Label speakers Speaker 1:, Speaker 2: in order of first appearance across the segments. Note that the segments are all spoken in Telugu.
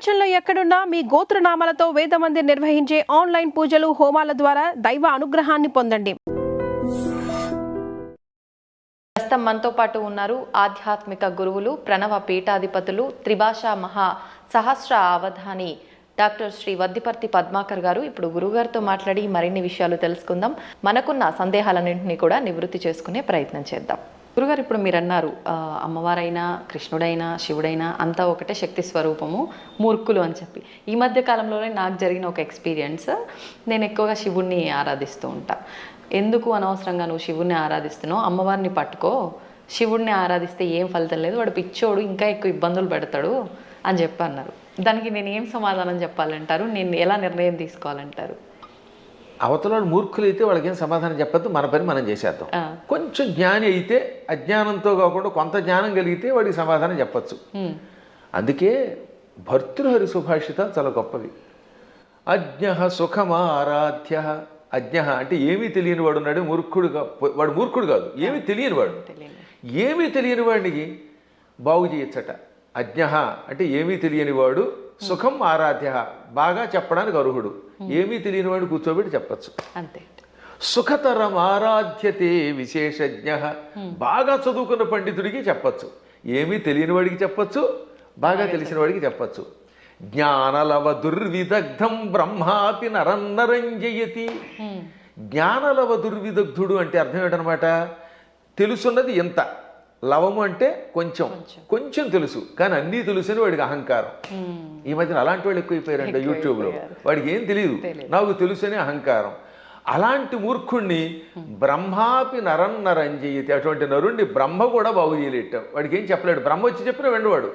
Speaker 1: ప్రపంచంలో ఎక్కడున్నా మీ గోత్రనామాలతో వేదమందిర్ నిర్వహించే ఆన్లైన్ పూజలు హోమాల ద్వారా దైవ అనుగ్రహాన్ని పొందండి.
Speaker 2: ప్రస్తుతం మనతో పాటు ఉన్నారు ఆధ్యాత్మిక గురువులు, ప్రణవ పీఠాధిపతులు, త్రిభాషా మహా సహస్ర అవధాని డాక్టర్ శ్రీ వద్దిపర్తి పద్మాకర్ గారు. ఇప్పుడు గురుగారితో మాట్లాడి మరిన్ని విషయాలు తెలుసుకుందాం. మనకున్న సందేహాలన్నింటినీ కూడా నివృత్తి చేసుకునే ప్రయత్నం చేద్దాం. గురుగారు, ఇప్పుడు మీరు అన్నారు అమ్మవారైనా కృష్ణుడైనా శివుడైనా అంతా ఒకటే శక్తి స్వరూపము, మూర్ఖులు అని చెప్పి. ఈ మధ్య కాలంలోనే నాకు జరిగిన ఒక ఎక్స్పీరియన్స్, నేను ఎక్కువగా శివుణ్ణి ఆరాధిస్తూ ఉంటా. ఎందుకు అనవసరంగా నువ్వు శివుణ్ణి ఆరాధిస్తున్నావు, అమ్మవారిని పట్టుకో, శివుణ్ణి ఆరాధిస్తే ఏం ఫలితం లేదు, వాడు పిచ్చోడు ఇంకా ఎక్కువ ఇబ్బందులు పెడతాడు అని చెప్పి అన్నారు. దానికి నేను ఏం సమాధానం చెప్పాలంటారు? నేను ఎలా నిర్ణయం తీసుకోవాలంటారు?
Speaker 3: అవతల మూర్ఖులు అయితే వాళ్ళకి ఏం సమాధానం చెప్పద్దు, మన పని మనం చేసేద్దాం. కొంచెం జ్ఞాని అయితే అజ్ఞానంతో కాకుండా కొంత జ్ఞానం కలిగితే వాడికి సమాధానం చెప్పచ్చు. అందుకే భర్తృహరి సుభాషితాలు చాలా గొప్పవి. అజ్ఞ సుఖమారాధ్య. అజ్ఞ అంటే ఏమీ తెలియని వాడు ఉన్నాడు, మూర్ఖుడుగా. వాడు మూర్ఖుడు కాదు, ఏమీ తెలియని వాడు. ఏమీ తెలియని వాడికి బాగు చేయొచ్చట. అజ్ఞ అంటే ఏమీ తెలియని వాడు, సుఖం ఆరాధ్య బాగా చెప్పడానికి అర్హుడు. ఏమీ తెలియని వాడు కూర్చోబెట్టి చెప్పచ్చు.
Speaker 2: అంతే.
Speaker 3: సుఖతరం ఆరాధ్యతే విశేషజ్ఞ. బాగా చదువుకున్న పండితుడికి చెప్పచ్చు, ఏమీ తెలియని వాడికి చెప్పచ్చు, బాగా తెలిసిన వాడికి చెప్పచ్చు. జ్ఞానలవ దుర్విదగ్ధం బ్రహ్మాపి నరన్నరంజయతి. జ్ఞానలవ దుర్విదగ్ధుడు అంటే అర్థం ఏంటనమాట? తెలుసున్నది ఎంత, లవము అంటే కొంచెం, కొంచెం తెలుసు కానీ అన్నీ తెలుసని వాడికి అహంకారం. ఈ మధ్యన అలాంటి వాళ్ళు ఎక్కువైపోయారంట యూట్యూబ్లో. వాడికి ఏం తెలియదు, నాకు తెలుసని అహంకారం. అలాంటి మూర్ఖుణ్ణి బ్రహ్మాపి నరన్నరంజయతి. అటువంటి నరుణ్ణి బ్రహ్మ కూడా బాగు చేయలేట. వాడికి ఏం చెప్పలేడు, బ్రహ్మ వచ్చి చెప్పినా వెండవాడు.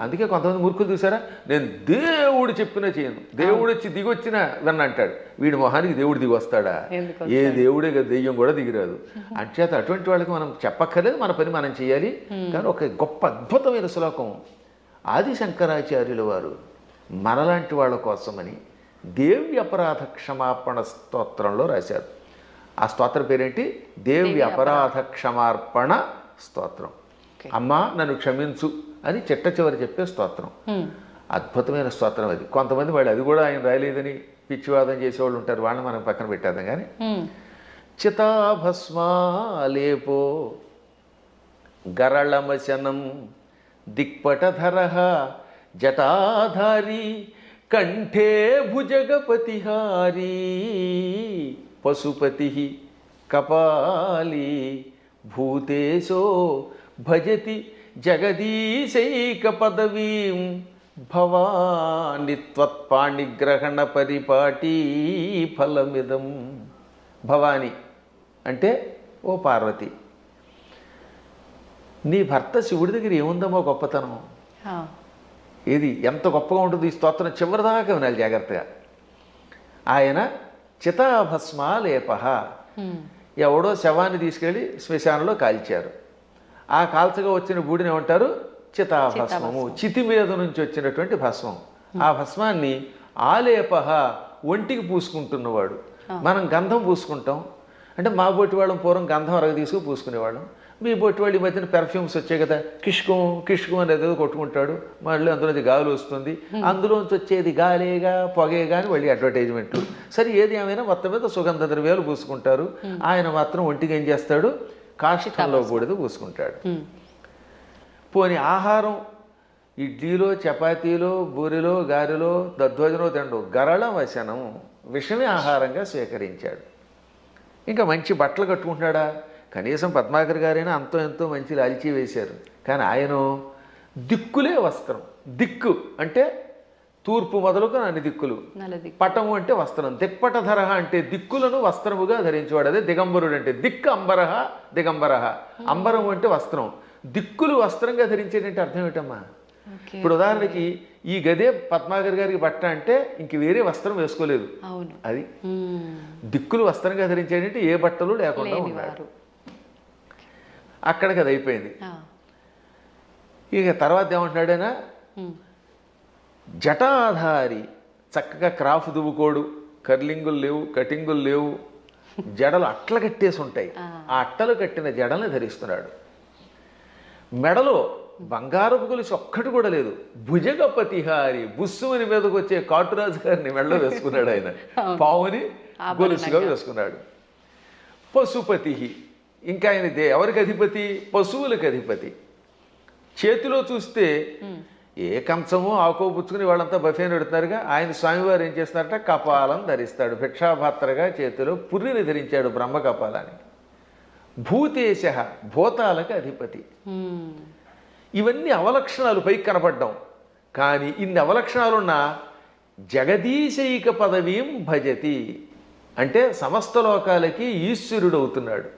Speaker 3: అందుకే కొంతమంది మూర్ఖులు చూసారా, నేను దేవుడు చెప్పినా చేయను, దేవుడు వచ్చి దిగొచ్చినా విన్నంటాడు. వీడి మొహానికి దేవుడు దిగి వస్తాడా? ఏ దేవుడే కదా, దెయ్యం కూడా దిగిరాదు. అంచేత అటువంటి వాళ్ళకి మనం చెప్పక్కర్లేదు, మన పని మనం చేయాలి. కానీ ఒక గొప్ప అద్భుతమైన శ్లోకం ఆది శంకరాచార్యుల వారు మనలాంటి వాళ్ళ కోసమని దేవి అపరాధ క్షమాపణ స్తోత్రంలో రాశారు. ఆ స్తోత్రం పేరేంటి? దేవి అపరాధ క్షమార్పణ స్తోత్రం. అమ్మా నన్ను క్షమించు అని చిట్ట చివరి చెప్పే స్తోత్రం. అద్భుతమైన స్తోత్రం అది. కొంతమంది వాళ్ళు అది కూడా ఆయన రాయలేదని పిచ్చివాదం చేసేవాళ్ళు ఉంటారు, వాళ్ళని మనం పక్కన పెట్టేద్దాం. కానీ చితాభస్మాలేపో గరళమశనం దిక్పటధర జటాధారి కంఠే భుజగపతిహారీ పశుపతి కపాలీ భూతేశో భజతి జగదీశైక పదవీం భవాని త్వత్పాణిగ్రహణ పరిపాటీ ఫలమిదం. భవాని అంటే ఓ పార్వతి, నీ భర్త శివుడి దగ్గర ఏముందమ్మో గొప్పతనం. ఇది ఎంత గొప్పగా ఉంటుంది. ఈ స్తోత్రం చివరిదాకా వినాలి జాగ్రత్తగా. ఆయన చితాభస్మాలేప. ఎవడో శవాన్ని తీసుకెళ్ళి శ్మశానంలో కాల్చారు. ఆ కాల్చగా వచ్చిన బూడిని ఏమంటారు? చితాభస్మము. చితి మీద నుంచి వచ్చినటువంటి భస్మం. ఆ భస్మాన్ని ఆలేప, ఒంటికి పూసుకుంటున్నవాడు. మనం గంధం పూసుకుంటాం అంటే మా బొట్టి వాళ్ళం పూర్వం గంధం అరగ తీసుకుని పూసుకునేవాళ్ళం. మీ బొట్టి వాళ్ళు ఈ మధ్యన పెర్ఫ్యూమ్స్ వచ్చాయి కదా, కిష్కం కిష్కం అనేది ఏదో కొట్టుకుంటాడు, మళ్ళీ అందులోంచి గాలి వస్తుంది, అందులోంచి వచ్చేది గాలేగా పొగేగా అని మళ్ళీ అడ్వర్టైజ్మెంట్లు. సరే ఏది ఏమైనా మొత్తం మీద సుగంధ ద్రవ్యాలు పూసుకుంటారు. ఆయన మాత్రం ఒంటికి ఏం చేస్తాడు? కాష్టంలో బూడిద పూసుకుంటాడు. పోని ఆహారం ఇడ్లీలో చపాతీలో బూరిలో గారెలో దధ్వజనో తిండు గరళ వశనం, విషమే ఆహారంగా స్వీకరించాడు. ఇంకా మంచి బట్టలు కట్టుకుంటున్నాడా? కనీసం పద్మాకర్ గారైనా అంతో ఎంతో మంచి లాల్చీ వేశారు. కానీ ఆయన దిక్కులే వస్త్రం. దిక్కు అంటే తూర్పు మొదలుకొని అన్ని దిక్కులు. పటము అంటే వస్త్రం. దిక్పటధర అంటే దిక్కులను వస్త్రముగా ధరించేవాడు. అదే దిగంబరుడు అంటే. దిక్కు అంబరహ దిగంబరహ. అంబరం అంటే వస్త్రం, దిక్కులు వస్త్రంగా ధరించేటంటే అర్థం ఏమిటమ్మా? ఇప్పుడు ఉదాహరణకి ఈ గదే పద్మాకర్ గారికి బట్ట అంటే ఇంక వేరే వస్త్రం వేసుకోలేదు. అది దిక్కులు వస్త్రంగా ధరించేటంటే ఏ బట్టలు లేకుండా ఉన్నాడు. అక్కడికి అది అయిపోయింది. ఇక తర్వాత ఏమంటున్నాడైనా, జటాధారి, చక్కగా క్రాఫ్ దువ్వుకోడు, కర్లింగులు లేవు, కటింగులు లేవు, జడలు అట్ల కట్టేసి ఉంటాయి. ఆ అట్టలు కట్టిన జడల్ని ధరిస్తున్నాడు. మెడలో బంగారపు గొలుసు ఒక్కటి కూడా లేదు. భుజగపతిహారి, బుస్సుమని మీదకి వచ్చే కాటురాజు గారిని మెళ్ళ వేసుకున్నాడు ఆయన, పావుని గొలుసుగా వేసుకున్నాడు. పశుపతి, ఇంకా ఆయన ఎవరికి అధిపతి? పశువులకు అధిపతి. చేతిలో చూస్తే ఏ కంచమో ఆకో పుచ్చుకుని వాళ్ళంతా బఫేని పెడుతున్నారుగా, ఆయన స్వామివారు ఏం చేస్తారట, కపాలం ధరిస్తాడు. భిక్షాపాత్రగా చేతిలో పుర్రిని ధరించాడు, బ్రహ్మ కపాలాన్ని. భూతేశ, భూతాలకు అధిపతి. ఇవన్నీ అవలక్షణాలు పైకి కనపడ్డం. కానీ ఇన్ని అవలక్షణాలున్నా జగదీశైక పదవీం భజతి అంటే సమస్త లోకాలకి ఈశ్వరుడు అవుతున్నాడు.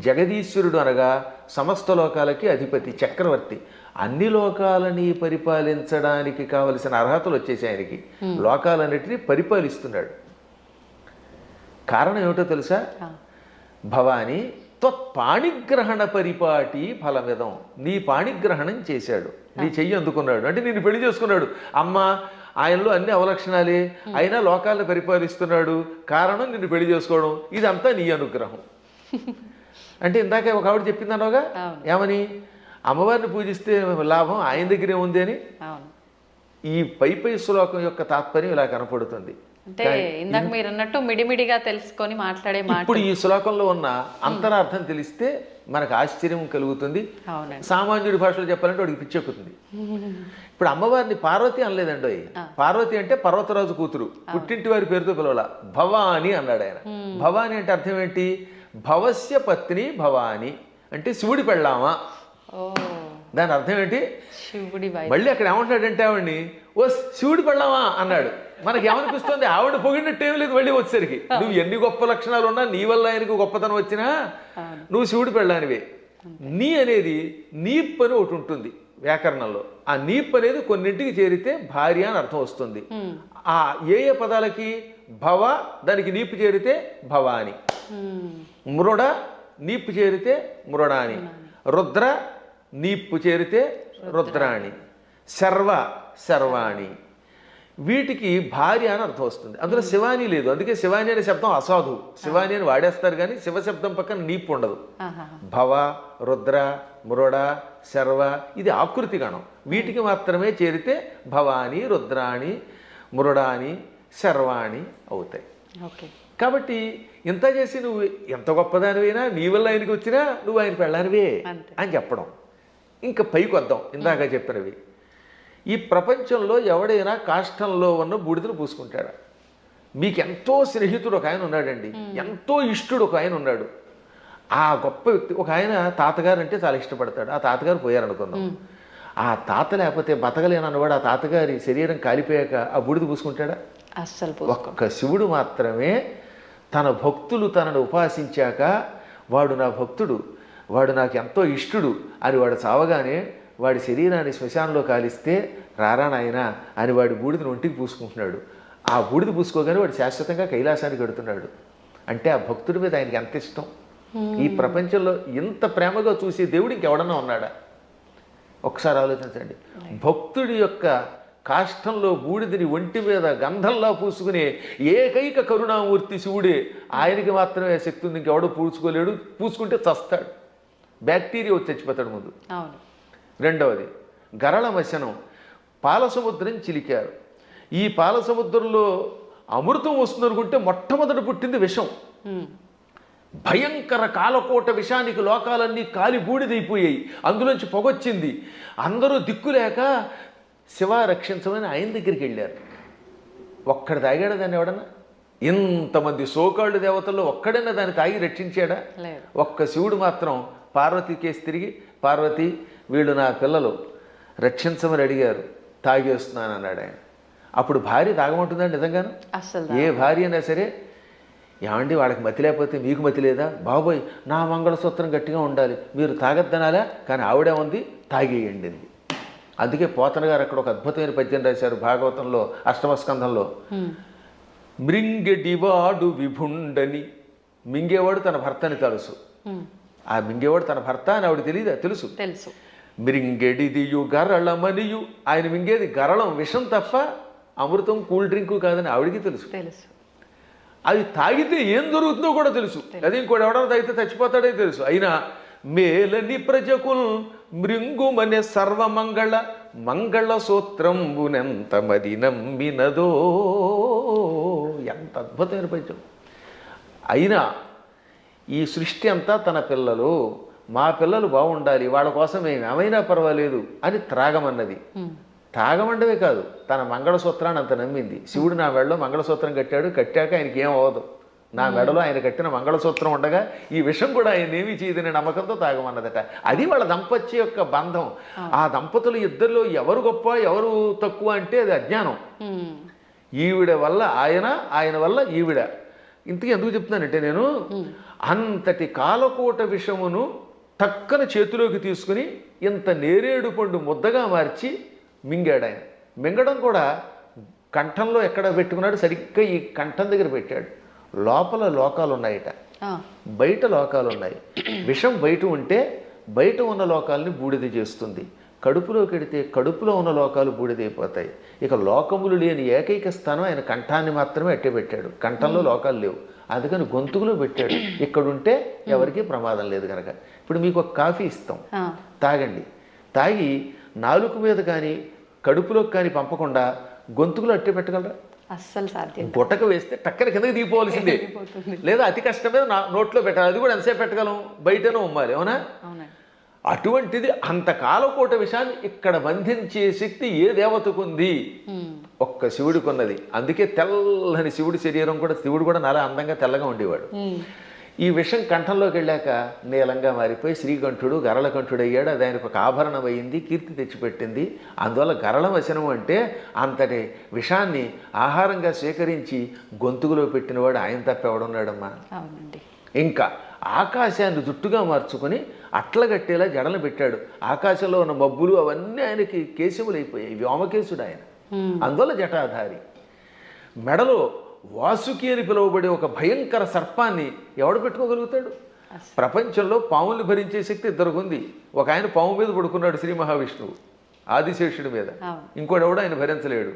Speaker 3: జగదీశ్వరుడు అనగా సమస్త లోకాలకి అధిపతి, చక్రవర్తి. అన్ని లోకాలని పరిపాలించడానికి కావలసిన అర్హతలు వచ్చేసి ఆయనకి. లోకాలన్నిటినీ పరిపాలిస్తున్నాడు. కారణం ఏమిటో తెలుసా? భవాని త్వత్పాణిగ్రహణ పరిపాటి ఫలమిదం. నీ పాణిగ్రహణం చేశాడు, నీ చెయ్యి అందుకున్నాడు, అంటే నిన్ను పెళ్లి చేసుకున్నాడు. అమ్మ ఆయనలో అన్ని అవలక్షణాలే, అయినా లోకాలను పరిపాలిస్తున్నాడు. కారణం నిన్ను పెళ్లి చేసుకోవడం. ఇదంతా నీ అనుగ్రహం. అంటే ఇందాక ఒక ఆవిడ చెప్పింది అన్నావుగా, ఏమని? అమ్మవారిని పూజిస్తే లాభం ఆయన దగ్గరే ఉంది అని. ఈ పై శ్లోకం యొక్క తాత్పర్యం ఇలా కనపడుతుంది.
Speaker 2: అంటే ఇందాక మీరు అన్నట్టు మిడిమిడిగా తెలుసుకొని మాట్లాడే మాట.
Speaker 3: ఇప్పుడు ఈ శ్లోకంలో ఉన్న అంతరార్థం తెలిస్తే మనకు ఆశ్చర్యం కలుగుతుంది. సామాన్యుడి భాషలో చెప్పాలంటే వాడికి పిచ్చెక్కుతుంది. ఇప్పుడు అమ్మవారిని పార్వతి అనలేదండి. పార్వతి అంటే పర్వతరాజు కూతురు, పుట్టింటి వారి పేరుతో పిలవాల. భవాని అన్నాడు ఆయన. భవాని అంటే అర్థం ఏంటి? భవస్య పత్ని భవాని అంటే శివుడి పెళ్ళామా. దాని అర్థం ఏంటి?
Speaker 2: శివుడి.
Speaker 3: మళ్ళీ అక్కడ ఏమంటాడంటే ఆవిడ్ని ఓ శివుడి పెళ్ళామా అన్నాడు. మనకి ఏమనిపిస్తుంది? ఆవిడ పొగిడినట్టు ఏం లేదు. మళ్ళీ వచ్చేసరికి నువ్వు ఎన్ని గొప్ప లక్షణాలు ఉన్నా, నీ వల్ల ఆయనకు గొప్పతనం వచ్చినా నువ్వు శివుడి పెళ్ళానివే. నీ అనేది నీప్ అని ఒకటి ఉంటుంది వ్యాకరణంలో. ఆ నీప్ అనేది కొన్నింటికి చేరితే భార్య అని అర్థం వస్తుంది. ఆ ఏ పదాలకి? భవ దానికి నీపు చేరితే భవాని, మృడ నీపు చేరితే మృడాని, రుద్ర నీపు చేరితే రుద్రాణి, శర్వ శర్వాణి. వీటికి భార్య అని అర్థం వస్తుంది. అందులో శివాని లేదు. అందుకే శివాని అనే శబ్దం అసాధు. శివాని అని వాడేస్తారు కానీ శివ శబ్దం పక్కన నీపు ఉండదు. భవ, రుద్ర, మృడ, శర్వ ఇది ఆకృతి గణం. వీటికి మాత్రమే చేరితే భవాని, రుద్రాణి, మృడాని, శర్వాణి అవుతాయి. కాబట్టి ఇంత చేసి నువ్వు ఎంత గొప్పదానివైనా, నీ వల్ల ఆయనకి వచ్చినా నువ్వు ఆయన పెళ్ళానివే అని చెప్పడం. ఇంకా పైకి వద్దాం. ఇందాక చెప్పినవి. ఈ ప్రపంచంలో ఎవడైనా కాష్టంలో ఉన్న బూడిదను పూసుకుంటాడా? మీకు ఎంతో స్నేహితుడు ఒక ఆయన ఉన్నాడండి, ఎంతో ఇష్టుడు ఒక ఆయన ఉన్నాడు. ఆ గొప్ప వ్యక్తి ఒక ఆయన తాతగారు అంటే చాలా ఇష్టపడతాడు. ఆ తాతగారు పోయారనుకుందాం. ఆ తాత లేకపోతే బతకలేనన్నవాడు ఆ తాతగారి శరీరం కాలిపోయాక ఆ బూడిద పూసుకుంటాడా?
Speaker 2: అస్సలు.
Speaker 3: ఒక్క శివుడు మాత్రమే తన భక్తులు తనను ఉపాసించాక వాడు నా భక్తుడు, వాడు నాకు ఎంతో ఇష్టుడు అని వాడు చావగానే వాడి శరీరాన్ని శ్మశానంలో కాలిస్తే రారా నాయనా అని వాడి బూడిదని ఒంటికి పూసుకుంటున్నాడు. ఆ బూడిద పూసుకోగానే వాడు శాశ్వతంగా కైలాసానికి వెడుతున్నాడు. అంటే ఆ భక్తుడి మీద ఆయనకి ఎంత ఇష్టం. ఈ ప్రపంచంలో ఇంత ప్రేమగా చూసే దేవుడు ఇంకెవడన్నా ఉన్నాడా? ఒకసారి ఆలోచించండి. భక్తుడి యొక్క కాష్టంలో బూడిదని ఒంటి మీద గంధంలా పూసుకునే ఏకైక కరుణామూర్తి శివుడే. ఆయనకి మాత్రమే శక్తి ఉంది, ఇంకెవడో పూసుకోలేడు. పూసుకుంటే చస్తాడు, బ్యాక్టీరియా వచ్చి చచ్చిపోతాడు ముందు. రెండవది గరళ మశనం. పాల సముద్రం చిలికారు. ఈ పాల సముద్రంలో అమృతం వస్తుంది అనుకుంటే మొట్టమొదట పుట్టింది విషం. భయంకర కాలకోట విషానికి లోకాలన్నీ కాలి బూడిదైపోయాయి. అందులోంచి పొగొచ్చింది. అందరూ దిక్కులేక శివ రక్షించమని ఆయన దగ్గరికి వెళ్ళారు. ఒక్కడు తాగాడా దాన్ని ఎవడన్నా? ఇంతమంది సోకాళ్ళు దేవతల్లో ఒక్కడైనా దాన్ని తాగి రక్షించాడా? ఒక్క శివుడు మాత్రం పార్వతి కేసు తిరిగి, పార్వతి వీళ్ళు నా పిల్లలు రక్షించమని అడిగారు, తాగేస్తున్నాను అన్నాడు ఆయన. అప్పుడు భార్య తాగమంటుందండి నిజంగాను? ఏ భార్య అయినా సరే, ఏమండి వాళ్ళకి మతి లేకపోతే మీకు మతి లేదా? బాబోయ్ నా మంగళసూత్రం గట్టిగా ఉండాలి, మీరు తాగద్దనాలా? కానీ ఆవిడే ఉంది, తాగేయండి అంది. అందుకే పోతన గారు అక్కడ ఒక అద్భుతమైన పద్యం రాశారు భాగవతంలో అష్టమస్కంధంలో. మృంగెడివాడు విభుండని. మింగేవాడు తన భర్తని తెలుసు. ఆ మింగేవాడు తన భర్త అని ఆవిడ తెలియదా? తెలుసు. మృంగెడిదియు గరళమనియు. ఆయన మింగేది గరళం, విషం తప్ప అమృతం కూల్ డ్రింకు కాదని ఆవిడికి తెలుసు. అది తాగితే ఏం జరుగుతుందో కూడా తెలుసు. అదే ఇంకోటి ఎవడన్నా తాగితే చచ్చిపోతాడే తెలుసు. అయినా మేలని ప్రజకుల్ మృంగుమనే సర్వమంగళ మంగళ సూత్రంబునెంత మది నమ్మినదో. ఎంత అద్భుతమైన పద్యం. అయినా ఈ సృష్టి అంతా తన పిల్లలు, మా పిల్లలు బాగుండాలి, వాళ్ళ కోసం మేము ఏమైనా పర్వాలేదు అని త్రాగమన్నది. త్రాగమండవే కాదు, తన మంగళసూత్రాన్ని అంత నమ్మింది. శివుడు నా మెడలో మంగళసూత్రం కట్టాడు, కట్టాక ఆయనకి ఏం అవ్వదు, నా మెడలో ఆయన కట్టిన మంగళసూత్రం ఉండగా ఈ విషయం కూడా ఆయన ఏమీ చేయదనే నమ్మకంతో తాగమన్నదట. అది వాళ్ళ దంపత్య యొక్క బంధం. ఆ దంపతులు ఇద్దరిలో ఎవరు గొప్ప ఎవరు తక్కువ అంటే అది అజ్ఞానం. ఈవిడ వల్ల ఆయన, ఆయన వల్ల ఈవిడ. ఇంతకీ ఎందుకు చెప్తున్నానంటే, నేను అంతటి కాలకూట విషమును టక్కన చేతిలోకి తీసుకుని ఇంత నేరేడు పండు ముద్దగా మార్చి మింగాడు ఆయన. మింగడం కూడా కంఠంలో ఎక్కడ పెట్టుకున్నాడు, సరిగ్గా ఈ కంఠం దగ్గర పెట్టాడు. లోపల లోకాలు ఉన్నాయట, బయట లోకాలు ఉన్నాయి. విషం బయట ఉంటే బయట ఉన్న లోకాలని బూడిద చేస్తుంది, కడుపులోకి వెడితే కడుపులో ఉన్న లోకాలు బూడిదైపోతాయి. ఇక లోకములు లేని ఏకైక స్థానం ఆయన కంఠాన్ని మాత్రమే అట్టే పెట్టాడు. కంఠంలో లోకాలు లేవు, అందుకని గొంతుకులో పెట్టాడు. ఇక్కడుంటే ఎవరికీ ప్రమాదం లేదు కనుక. ఇప్పుడు మీకు ఒక కాఫీ ఇస్తాం, తాగండి. తాగి నాలుక మీద కానీ కడుపులోకి కానీ పంపకుండా గొంతుకులో అట్టే పెట్టగలరా?
Speaker 2: అస్సలు సాధ్యం.
Speaker 3: గుట్టక వేస్తే టక్కన కిందకి దిగిపోవాల్సిందే, లేదా అతి కష్టమే నోట్లో పెట్టాలి. అది కూడా ఎంతసేపు పెట్టగలం, బయటనే ఉమ్మాలి, అవునా? అటువంటిది అంత కాలకోట విషయాన్ని ఇక్కడ బంధించే శక్తి ఏ దేవతకుంది? ఒక్క శివుడికి ఉన్నది. అందుకే తెల్లని శివుడి శరీరం కూడా, శివుడు కూడా నాలా అందంగా తెల్లగా ఉండేవాడు. ఈ విషం కంఠంలోకి వెళ్ళాక నీలంగా మారిపోయి శ్రీకంఠుడు గరళకంఠుడు అయ్యాడు. అది ఆయనకు ఒక ఆభరణం అయింది, కీర్తి తెచ్చిపెట్టింది. అందువల్ల గరళ వచనం అంటే అంతటి విషాన్ని ఆహారంగా స్వీకరించి గొంతుకులో పెట్టినవాడు ఆయన తప్ప ఎవడున్నాడమ్మా? ఇంకా ఆకాశాన్ని జుట్టుగా మార్చుకొని అట్లగట్టేలా జడలు పెట్టాడు. ఆకాశంలో ఉన్న మబ్బులు అవన్నీ ఆయనకి కేశములైపోయాయి, వ్యోమకేశుడు ఆయన. అందువల్ల జటాధారి. మెడలో వాసుకి అని పిలువబడే ఒక భయంకర సర్పాన్ని ఎవడు పెట్టుకోగలుగుతాడు? ప్రపంచంలో పాముల్ని భరించే శక్తి ఇద్దరికి ఉంది. ఒక ఆయన పాము మీద పడుకున్నాడు, శ్రీ మహావిష్ణువు ఆదిశేషుడి మీద. ఇంకోటి ఎవడు ఆయన భరించలేడు.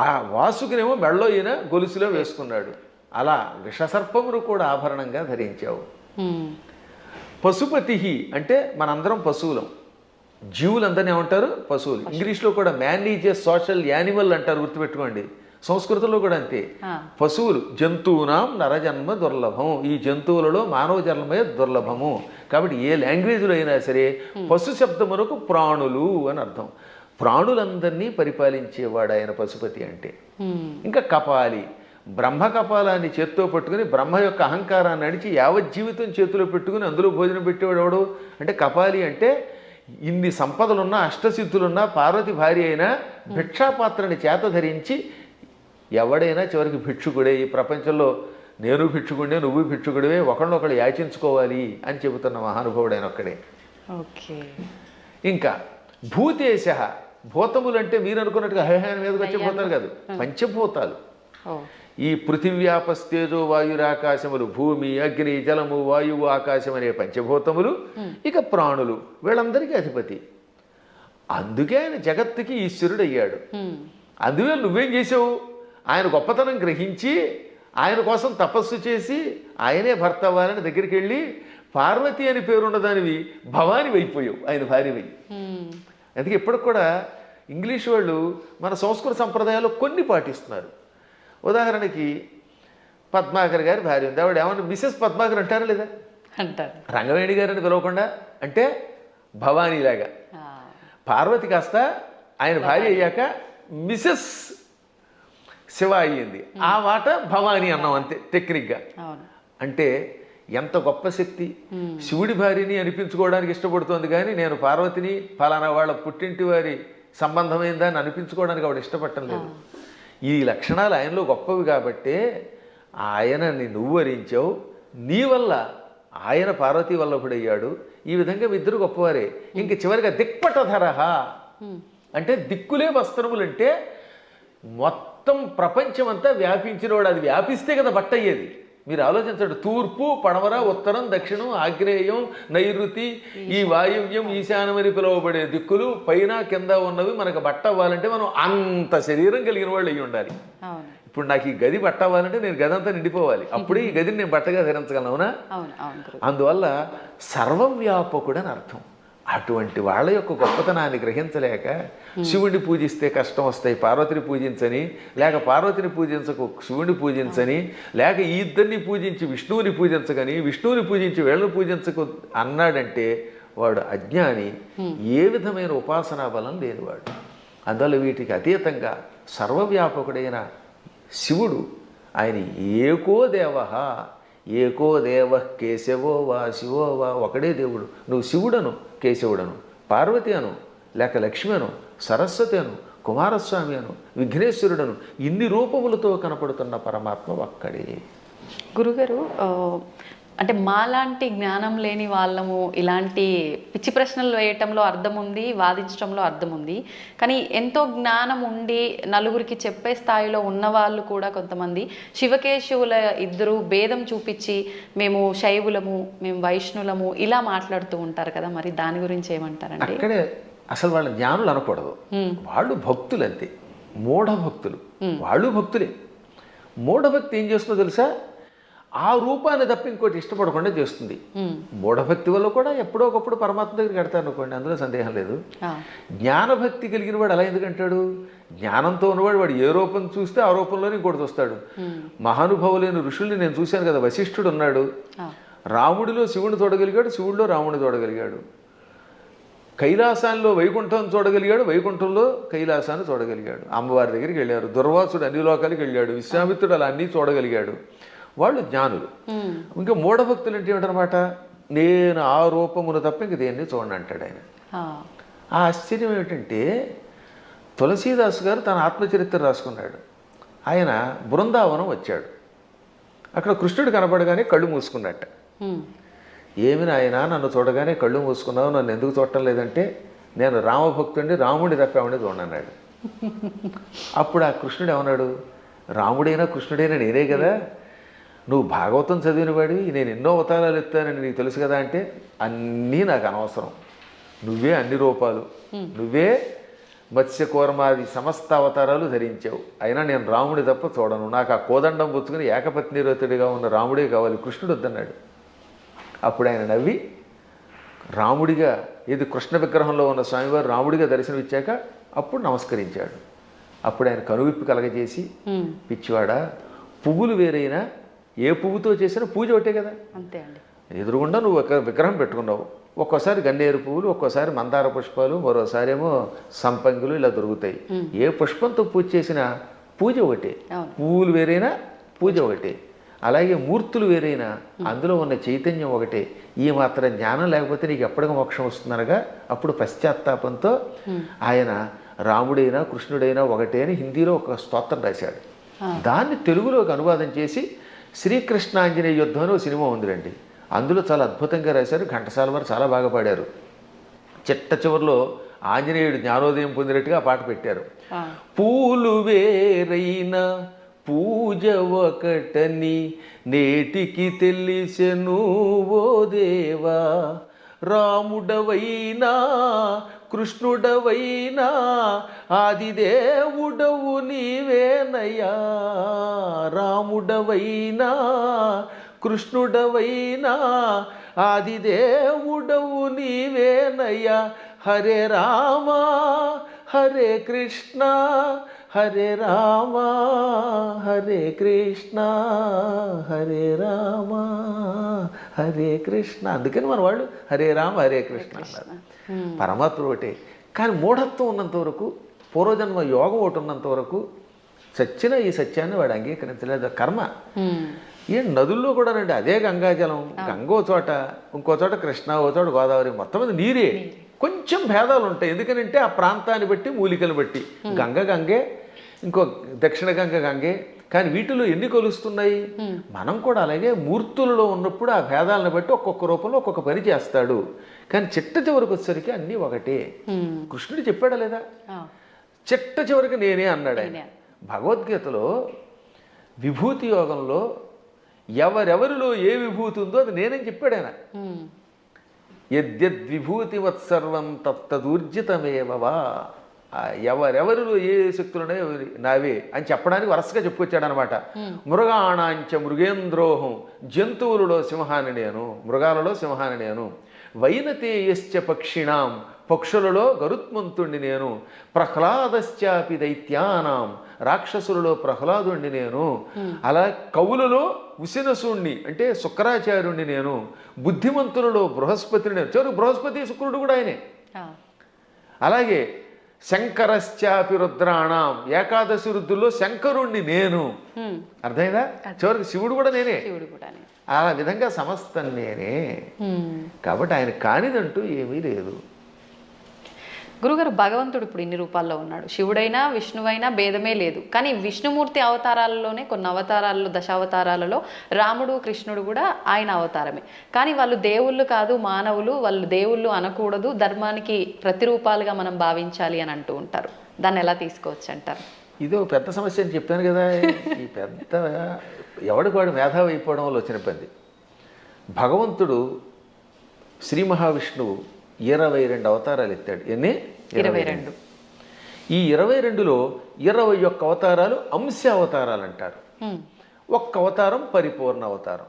Speaker 3: ఆ వాసుకినేమో మెడలో ఈయన గొలుసులో వేసుకున్నాడు. అలా విషసర్పమును కూడా ఆభరణంగా ధరించావు. పశుపతి అంటే మనందరం పశువులం, జీవులందరినీ ఏమంటారు? పశువులు. ఇంగ్లీష్లో కూడా man is a social animal అంటారు, గుర్తుపెట్టుకోండి. సంస్కృతంలో కూడా అంతే. పశువులు జంతువునాం నరజన్మ దుర్లభం. ఈ జంతువులలో మానవ జన్మే దుర్లభము. కాబట్టి ఏ లాంగ్వేజ్లో అయినా సరే పశు శబ్దమునకు ప్రాణులు అని అర్థం. ప్రాణులందరినీ పరిపాలించేవాడు ఆయన పశుపతి అంటే. ఇంకా కపాలి, బ్రహ్మ కపాలాన్ని చేత్తో పట్టుకుని బ్రహ్మ యొక్క అహంకారాన్ని అడిచి యావజ్జీవితం చేతిలో పెట్టుకుని అందులో భోజనం పెట్టేవాడు ఎవడు అంటే కపాలి. అంటే ఇన్ని సంపదలున్నా అష్టసిద్ధులున్నా పార్వతి భార్య అయినా భిక్షాపాత్రని చేత ధరించి ఎవడైనా చివరికి భిక్షుకుడే. ఈ ప్రపంచంలో నేను భిక్షుకుడే, నువ్వు భిక్షుకుడివే, ఒకళ్ళొకళ్ళు యాచించుకోవాలి అని చెబుతున్న మహానుభావుడైన ఒక్కడే.
Speaker 2: ఓకే. ఇంకా
Speaker 3: భూతేశ, భూతములు అంటే మీరు అనుకున్నట్టుగా హైహాన్ మీదకి వచ్చే భూతాలు కాదు, పంచభూతాలు. ఈ పృథివ్యాపస్తేజో వాయురాకాశములు, భూమి అగ్ని జలము వాయువు ఆకాశం అనే పంచభూతములు, ఇక ప్రాణులు, వీళ్ళందరికీ అధిపతి. అందుకే ఆయన జగత్తుకి ఈశ్వరుడు అయ్యాడు. అందువల్ల నువ్వేం చేసావు? ఆయన గొప్పతనం గ్రహించి ఆయన కోసం తపస్సు చేసి ఆయనే భర్త అవ్వాలని దగ్గరికి వెళ్ళి పార్వతి అని పేరున్నదానివి భవాని అయిపోయావు, ఆయన భార్యవై. అందుకే ఇప్పటికి కూడా ఇంగ్లీష్ వాళ్ళు మన సంస్కృత సంప్రదాయాల్లో కొన్ని పాటిస్తున్నారు. ఉదాహరణకి పద్మాకర్ గారి భార్య ఉంది, ఆవిడ ఏమన్నా మిసెస్ పద్మాకర్ అంటారా లేదా?
Speaker 2: అంటారు.
Speaker 3: రంగవేణి గారిని పిలవకుండా అంటే భవానీలాగా. పార్వతి కాస్త ఆయన భార్య అయ్యాక మిసెస్ శివ అయ్యింది. ఆ మాట భవానీ అన్నాం అంతే టెక్నిక్గా. అంటే ఎంత గొప్ప శక్తి! శివుడి భార్యని అనిపించుకోవడానికి ఇష్టపడుతోంది కానీ నేను పార్వతిని ఫలానా వాళ్ళ పుట్టింటి వారి సంబంధమైందా అని అనిపించుకోవడానికి ఆవిడ ఇష్టపడటం లేదు. ఈ లక్షణాలు ఆయనలో గొప్పవి కాబట్టే ఆయనని నువ్వు వరించావు. నీ వల్ల ఆయన పార్వతీ వల్లభుడయ్యాడు. ఈ విధంగా మీ ఇద్దరు గొప్పవారే. ఇంక చివరిగా దిక్పటధరహ అంటే దిక్కులే వస్త్రములు. అంటే మొత్తం ప్రపంచం అంతా వ్యాపించినవాడు. అది వ్యాపిస్తే కదా బట్ట అయ్యేది. మీరు ఆలోచించండి, తూర్పు, పడమర, ఉత్తరం, దక్షిణం, ఆగ్నేయం, నైరుతి, ఈ వాయువ్యం, ఈశాన్యమని పిలువబడే దిక్కులు పైన కింద ఉన్నవి మనకు బట్ట అవ్వాలంటే మనం అంత శరీరం కలిగిన వాళ్ళు అయ్యి ఉండాలి.
Speaker 2: అవును
Speaker 3: ఇప్పుడు నాకు ఈ గది బట్ట అవ్వాలంటే నేను గది అంతా నిండిపోవాలి, అప్పుడే ఈ గదిని నేను బట్టగా ధరించగలను. అవునా?
Speaker 2: అవును అవును.
Speaker 3: అందువల్ల సర్వవ్యాపకుడని అర్థం. అటువంటి వాళ్ళ యొక్క గొప్పతనాన్ని గ్రహించలేక శివుడిని పూజిస్తే కష్టం వస్తాయి, పార్వతిని పూజించని, లేక పార్వతిని పూజించకు శివుడిని పూజించని, లేక ఈ ఇద్దరిని పూజించి విష్ణువుని పూజించగని, విష్ణువుని పూజించి వీళ్ళని పూజించకు అన్నాడంటే వాడు అజ్ఞాని, ఏ విధమైన ఉపాసనా బలం లేనివాడు. అందువల్ల వీటికి అతీతంగా సర్వవ్యాపకుడైన శివుడు, ఆయన ఏకో దేవ, ఏకో దేవ కేశవో వా శివో వా, ఒకడే దేవుడు. నువ్వు శివుడను, కేశవుడను, పార్వతి అను, లేక లక్ష్మి అను, సరస్వతి అను, కుమారస్వామి అను, విఘ్నేశ్వరుడను, ఇన్ని రూపములతో కనపడుతున్న పరమాత్మ ఒక్కడే.
Speaker 2: గురుగారు, అంటే మాలాంటి జ్ఞానం లేని వాళ్ళము ఇలాంటి పిచ్చి ప్రశ్నలు వేయటంలో అర్థం ఉంది, వాదించడంలో అర్థం ఉంది. కానీ ఎంతో జ్ఞానం ఉండి నలుగురికి చెప్పే స్థాయిలో ఉన్నవాళ్ళు కూడా కొంతమంది శివకేశవుల ఇద్దరు భేదం చూపించి మేము శైవులము, మేము వైష్ణులము ఇలా మాట్లాడుతూ ఉంటారు కదా, మరి దాని గురించి ఏమంటారండి?
Speaker 3: అక్కడే అసలు వాళ్ళ జ్ఞానులు అనకూడదు, వాళ్ళు భక్తులు అంతే, మూఢభక్తులు. వాళ్ళు భక్తులే. మూఢభక్తి ఏం చేస్తుందో తెలుసా? ఆ రూపాన్ని తప్ప ఇంకోటి ఇష్టపడకుండా చేస్తుంది. మూఢభక్తి వల్ల కూడా ఎప్పుడో ఒకప్పుడు పరమాత్మ దగ్గరికి కడతారు అనుకోండి, అందులో సందేహం లేదు. జ్ఞానభక్తి కలిగిన వాడు అలా ఎందుకంటాడు? జ్ఞానంతో ఉన్నవాడు వాడు ఏ రూపం చూస్తే ఆ రూపంలోనే ఇంకోటి చూస్తాడు. మహానుభావులైన ఋషుల్ని నేను చూశాను కదా, వశిష్ఠుడు ఉన్నాడు, రాముడిలో శివుని చూడగలిగాడు, శివుడిలో రాముడిని చూడగలిగాడు. కైలాసాల్లో వైకుంఠం చూడగలిగాడు, వైకుంఠంలో కైలాసాన్ని చూడగలిగాడు. అమ్మవారి దగ్గరికి వెళ్ళారు. దుర్వాసుడు అన్ని లోకాలకి వెళ్ళాడు. విశ్వామిత్రుడు అలా అన్నీ చూడగలిగాడు. వాళ్ళు జ్ఞానులు. ఇంకా మూఢభక్తులు అంటే ఏమిటనమాట? నేను ఆ రూపమును తప్ప ఇంక దేన్ని చూడండి అంటాడు ఆయన. ఆ ఆశ్చర్యం ఏమిటంటే, తులసీదాస్ గారు తన ఆత్మచరిత్ర రాసుకున్నాడు. ఆయన బృందావనం వచ్చాడు. అక్కడ కృష్ణుడు కనపడగానే కళ్ళు మూసుకున్నట్ట. ఏమి నాయన నన్ను చూడగానే కళ్ళు మూసుకున్నావు, నన్ను ఎందుకు చూడటం లేదంటే, నేను రామభక్తుడిని, రాముడి తప్పేవాడిని చూడన్నాడు. అప్పుడు ఆ కృష్ణుడు ఏమన్నాడు? రాముడైనా కృష్ణుడైనా నేనే కదా, నువ్వు భాగవతం చదివినవాడి, నేను ఎన్నో అవతారాలు ఎత్తానని నీకు తెలుసు కదా అంటే, అన్నీ నాకు అనవసరం, నువ్వే అన్ని రూపాలు, నువ్వే మత్స్య కూర్మాది సమస్త అవతారాలు ధరించావు, అయినా నేను రాముడి తప్ప చూడను, నాకు ఆ కోదండం పుచ్చుకుని ఏకపత్నిరతుడిగా ఉన్న రాముడే కావాలి, కృష్ణుడు వద్దన్నాడు. అప్పుడు ఆయన నవ్వి రాముడిగా, ఇది కృష్ణ విగ్రహంలో ఉన్న స్వామివారు రాముడిగా దర్శనమిచ్చాక అప్పుడు నమస్కరించాడు. అప్పుడు ఆయన కనువిప్పు కలగజేసి, పిచ్చివాడా, పువ్వులు వేరైనా ఏ పువ్వుతో చేసినా పూజ ఒకటే కదా,
Speaker 2: అంతే అండి.
Speaker 3: ఎదురుగుండా నువ్వు ఒక విగ్రహం పెట్టుకున్నావు, ఒక్కోసారి గన్నేరు పువ్వులు, ఒక్కోసారి మందార పుష్పాలు, మరోసారి ఏమో సంపంగులు ఇలా దొరుకుతాయి. ఏ పుష్పంతో పూజ చేసినా పూజ ఒకటే, పువ్వులు వేరైనా పూజ ఒకటే. అలాగే మూర్తులు వేరైనా అందులో ఉన్న చైతన్యం ఒకటే. ఈ మాత్రం జ్ఞానం లేకపోతే నీకు ఎప్పటికీ మోక్షం వస్తుందనగా అప్పుడు పశ్చాత్తాపంతో ఆయన రాముడైనా కృష్ణుడైనా ఒకటే అని హిందీలో ఒక స్తోత్రం రాశాడు. దాన్ని తెలుగులోకి అనువాదం చేసి శ్రీకృష్ణాంజనేయ యుద్ధం అని ఒక సినిమా ఉందిరండి, అందులో చాలా అద్భుతంగా రాశారు. ఘంటసాల వారు చాలా బాగా పాడారు. చిట్ట చివరిలో ఆంజనేయుడు జ్ఞానోదయం పొందినట్టుగా ఆ పాట పెట్టారు. పూలు వేరైనా పూజ ఒకటని నేటికి తెలిసెను ఓ దేవా, రాముడవైనా కృష్ణుడవైనా ఆదిదేవుడవు నీవేనయ్యా, రాముడవైనా కృష్ణుడవైనా ఆదిదేవుడవు నీవేనయ్యా, హరే రామ హరే కృష్ణ హరే రామ హరే కృష్ణ హరే రామ హరే కృష్ణ. అందుకని మన వాళ్ళు హరే రామ హరే కృష్ణ అన్నారు. పరమాత్మ ఒకటే. కానీ మూఢత్వం ఉన్నంత వరకు, పూర్వజన్మ యోగం ఒకటి ఉన్నంత వరకు చచ్చిన ఈ సత్యాన్ని వాడు అంగీకరించలేదు. కర్మ. ఏ నదుల్లో కూడా రండి, అదే గంగాజలం, గంగో చోట, ఇంకో చోట కృష్ణ, ఓ చోట గోదావరి, మొత్తం మీద నీరే. కొంచెం భేదాలు ఉంటాయి, ఎందుకనంటే ఆ ప్రాంతాన్ని బట్టి, మూలికలు బట్టి. గంగ గంగే, ఇంకో దక్షిణ గంగ గంగే. కానీ వీటిలో ఎన్ని కొలుస్తున్నాయి? మనం కూడా అలాగే మూర్తులలో ఉన్నప్పుడు ఆ భేదాలను బట్టి ఒక్కొక్క రూపంలో ఒక్కొక్క పని చేస్తాడు. కానీ చిట్ట చివరికి వచ్చేసరికి అన్నీ ఒకటే. కృష్ణుడు చెప్పాడా లేదా? చిట్ట చివరికి నేనే అన్నాడు ఆయన. భగవద్గీతలో విభూతి యోగంలో ఎవరెవరిలో ఏ విభూతి ఉందో అది నేనని చెప్పాడు ఆయన. యద్యద్విభూతివత్సర్వం తత్తదూర్జితమేవవా. ఎవరెవరిలో ఏ శక్తులు ఉన్నాయో నావే అని చెప్పడానికి వరుసగా చెప్పుకొచ్చాడు అనమాట. మృగాణాంచ మృగేంద్రోహం, జంతువులలో సింహాన్ని నేను, మృగాలలో సింహాన్ని నేను. వైనతేయశ్చ పక్షిణాం, పక్షులలో గరుత్మంతుణ్ణి నేను. ప్రహ్లాదశ్చాపి దైత్యానాం, రాక్షసులలో ప్రహ్లాదుణ్ణి నేను. అలా కవులలో ఉసినసుణ్ణి అంటే శుక్రాచార్యుణ్ణి నేను. బుద్ధిమంతులలో బృహస్పతిని నేను. చివరికి బృహస్పతి శుక్రుడు కూడా ఆయనే. అలాగే శంకరశ్చాపి రుద్రాణం, ఏకాదశి రుద్రుల్లో శంకరుణ్ణి నేను. అర్థమైందా? చివరికి శివుడు కూడా నేనే. ఆ విధంగా సమస్తం నేనే. కాబట్టి ఆయన కానిదంటూ ఏమీ లేదు.
Speaker 2: గురుగారు, భగవంతుడు ఇప్పుడు ఇన్ని రూపాల్లో ఉన్నాడు. శివుడైనా విష్ణువైనా భేదమే లేదు. కానీ విష్ణుమూర్తి అవతారాలలోనే కొన్ని అవతారాలలో, దశావతారాలలో రాముడు కృష్ణుడు కూడా ఆయన అవతారమే. కానీ వాళ్ళు దేవుళ్ళు కాదు, మానవులు. వాళ్ళు దేవుళ్ళు అనకూడదు, ధర్మానికి ప్రతిరూపాలుగా మనం భావించాలి అని అంటూ ఉంటారు. దాన్ని ఎలా తీసుకోవచ్చు అంటారు?
Speaker 3: ఇదో పెద్ద సమస్య అని చెప్పాను కదా. ఈ పెద్ద ఎవడికి వాడు మేధావి అయిపోవడం వల్ల వచ్చిన పని. భగవంతుడు శ్రీ మహావిష్ణువు 22 అవతారాలు ఎత్తాడు. ఎన్ని?
Speaker 2: 22.
Speaker 3: ఈ 22లో 21 అవతారాలు అంశ అవతారాలు అంటారు. ఒక్క అవతారం పరిపూర్ణ అవతారం.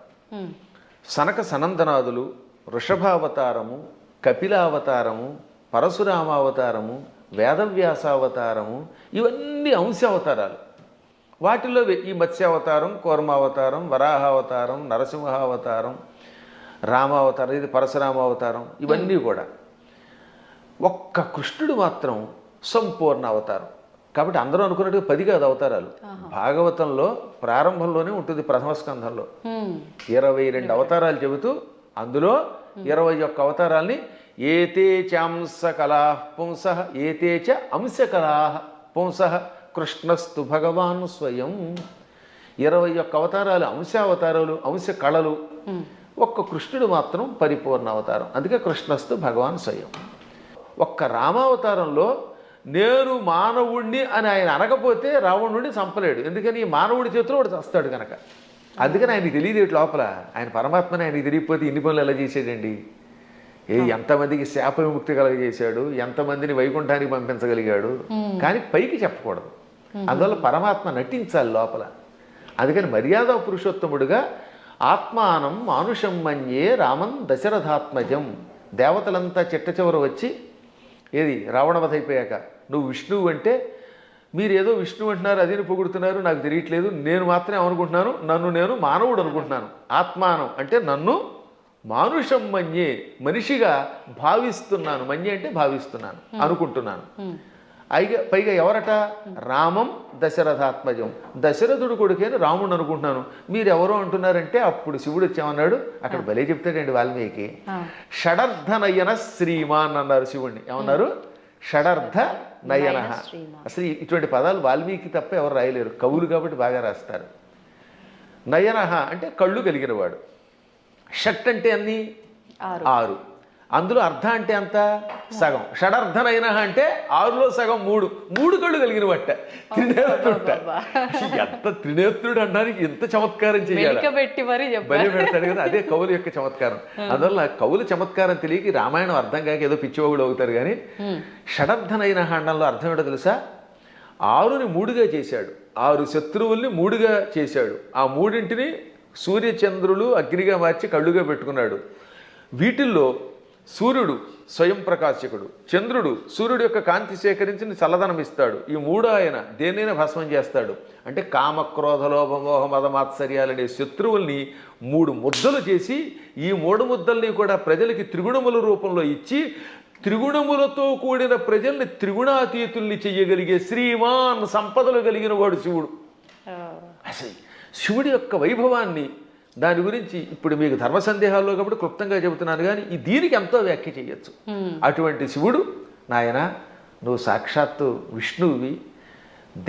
Speaker 3: సనక సనందనాదులు, వృషభావతారము, కపిలావతారము, పరశురామావతారము, వేదవ్యాసావతారము, ఇవన్నీ అంశ అవతారాలు. వాటిలో ఈ మత్స్యావతారం, కూర్మావతారం, వరాహావతారం, నరసింహావతారం, రామావతారం, ఇది పరశురామావతారం, ఇవన్నీ కూడా. ఒక్క కృష్ణుడు మాత్రం సంపూర్ణ అవతారం. కాబట్టి అందరూ అనుకున్నట్టుగా 10 కాదు అవతారాలు. భాగవతంలో ప్రారంభంలోనే ఉంటుంది, ప్రథమ స్కంధంలో 22 అవతారాలు చెబుతూ అందులో 21 అవతారాల్ని ఏతే చాంస కళా పుంస ఏతే చ అంశ కళా పుంస కృష్ణస్తు భగవాన్ స్వయం. 21 అవతారాలు అంశావతారాలు, అంశ కళలు. ఒక్క కృష్ణుడు మాత్రం పరిపూర్ణ అవతారం. అందుకే కృష్ణస్తు భగవాన్ స్వయం. ఒక్క రామావతారంలో నేను మానవుణ్ణి అని ఆయన అనకపోతే రావణుడిని చంపలేడు. ఎందుకని మానవుడి చేతిలో వాడు చస్తాడు కనుక. అందుకని ఆయనకి తెలియదు లోపల ఆయన పరమాత్మని. ఆయనకి తెలియకపోతే ఇన్ని పనులు ఎలా చేసాడండి? ఎంతమందికి శాప విముక్తి కలగజేశాడు, ఎంతమందిని వైకుంఠానికి పంపించగలిగాడు. కానీ పైకి చెప్పకూడదు. అందువల్ల పరమాత్మ నటించాలి లోపల. అందుకని మర్యాద పురుషోత్తముడుగా ఆత్మానం మానుషం మన్యే రామం దశరథాత్మజం. దేవతలంతా చిట్ట చివర వచ్చి ఏది రావణవధ అయిపోయాక నువ్వు విష్ణువు అంటే మీరు ఏదో విష్ణువు అంటున్నారు, అదిని పొగుడుతున్నారు, నాకు తెలియట్లేదు. నేను మాత్రమే అనుకుంటున్నాను, నన్ను నేను మానవుడు అనుకుంటున్నాను. ఆత్మానం అంటే నన్ను మానుషం మన్యే, మనిషిగా భావిస్తున్నాను. మన్యే అంటే భావిస్తున్నాను, అనుకుంటున్నాను. పైగా ఎవరట? రామం దశరథాత్మజం, దశరథుడు కొడుకేని రాముడు అనుకుంటున్నాను. మీరు ఎవరో అంటున్నారంటే అప్పుడు శివుడు వచ్చామన్నాడు. అక్కడ భలే చెప్తాడండి వాల్మీకి. షడర్థ నయన శ్రీమాన్ అన్నారు శివుణ్ణి. ఏమన్నారు? షడర్థ నయన. అసలు ఇటువంటి పదాలు వాల్మీకి తప్ప ఎవరు రాయలేరు, కవులు కాబట్టి బాగా రాస్తారు. నయన అంటే కళ్ళు కలిగిన వాడు. షట్ అంటే అన్ని 6, అందులో అర్ధ అంటే అంత సగం. షడర్థనైన అంటే 6లో సగం 3 కళ్ళు కలిగిన వట్ట త్రినేత్రుడ. ఎంత త్రినేత్రుడు అనడానికి ఎంత చమత్కారం చేయాలి, బలి పెడతాడు కదా. అదే కవుల యొక్క చమత్కారం. అందువల్ల కవుల చమత్కారం తెలియక రామాయణం అర్థం కాక ఏదో పిచ్చివాగుడు అవుతారు. కానీ షడర్థనైన అండంలో అర్థం ఏంటో తెలుసా? 6ని 3గా చేశాడు, 6 శత్రువుల్ని 3గా చేశాడు. ఆ 3ంటిని సూర్యచంద్రులు అగ్నిగా మార్చి కళ్ళుగా పెట్టుకున్నాడు. వీటిల్లో సూర్యుడు స్వయం ప్రకాశకుడు, చంద్రుడు సూర్యుడు యొక్క కాంతి సేకరించి చల్లదనం ఇస్తాడు. ఈ 3 ఆయన దేన్నైనా భస్మం చేస్తాడు. అంటే కామక్రోధ లోభమోహ మదమాత్సర్యాలనే శత్రువుల్ని 3 ముద్దలు చేసి ఈ 3 ముద్దల్ని కూడా ప్రజలకి త్రిగుణముల రూపంలో ఇచ్చి త్రిగుణములతో కూడిన ప్రజల్ని త్రిగుణాతీతుల్ని చెయ్యగలిగే శ్రీమాన్ సంపదలు కలిగిన వాడు శివుడు. అసలు శివుడి యొక్క వైభవాన్ని, దాని గురించి ఇప్పుడు మీకు ధర్మ సందేహాల్లో కాబట్టి క్లుప్తంగా చెబుతున్నాను. కానీ దీనికి ఎంతో వ్యాఖ్య చేయొచ్చు. అటువంటి శివుడు, నాయన నువ్వు సాక్షాత్తు విష్ణువువి,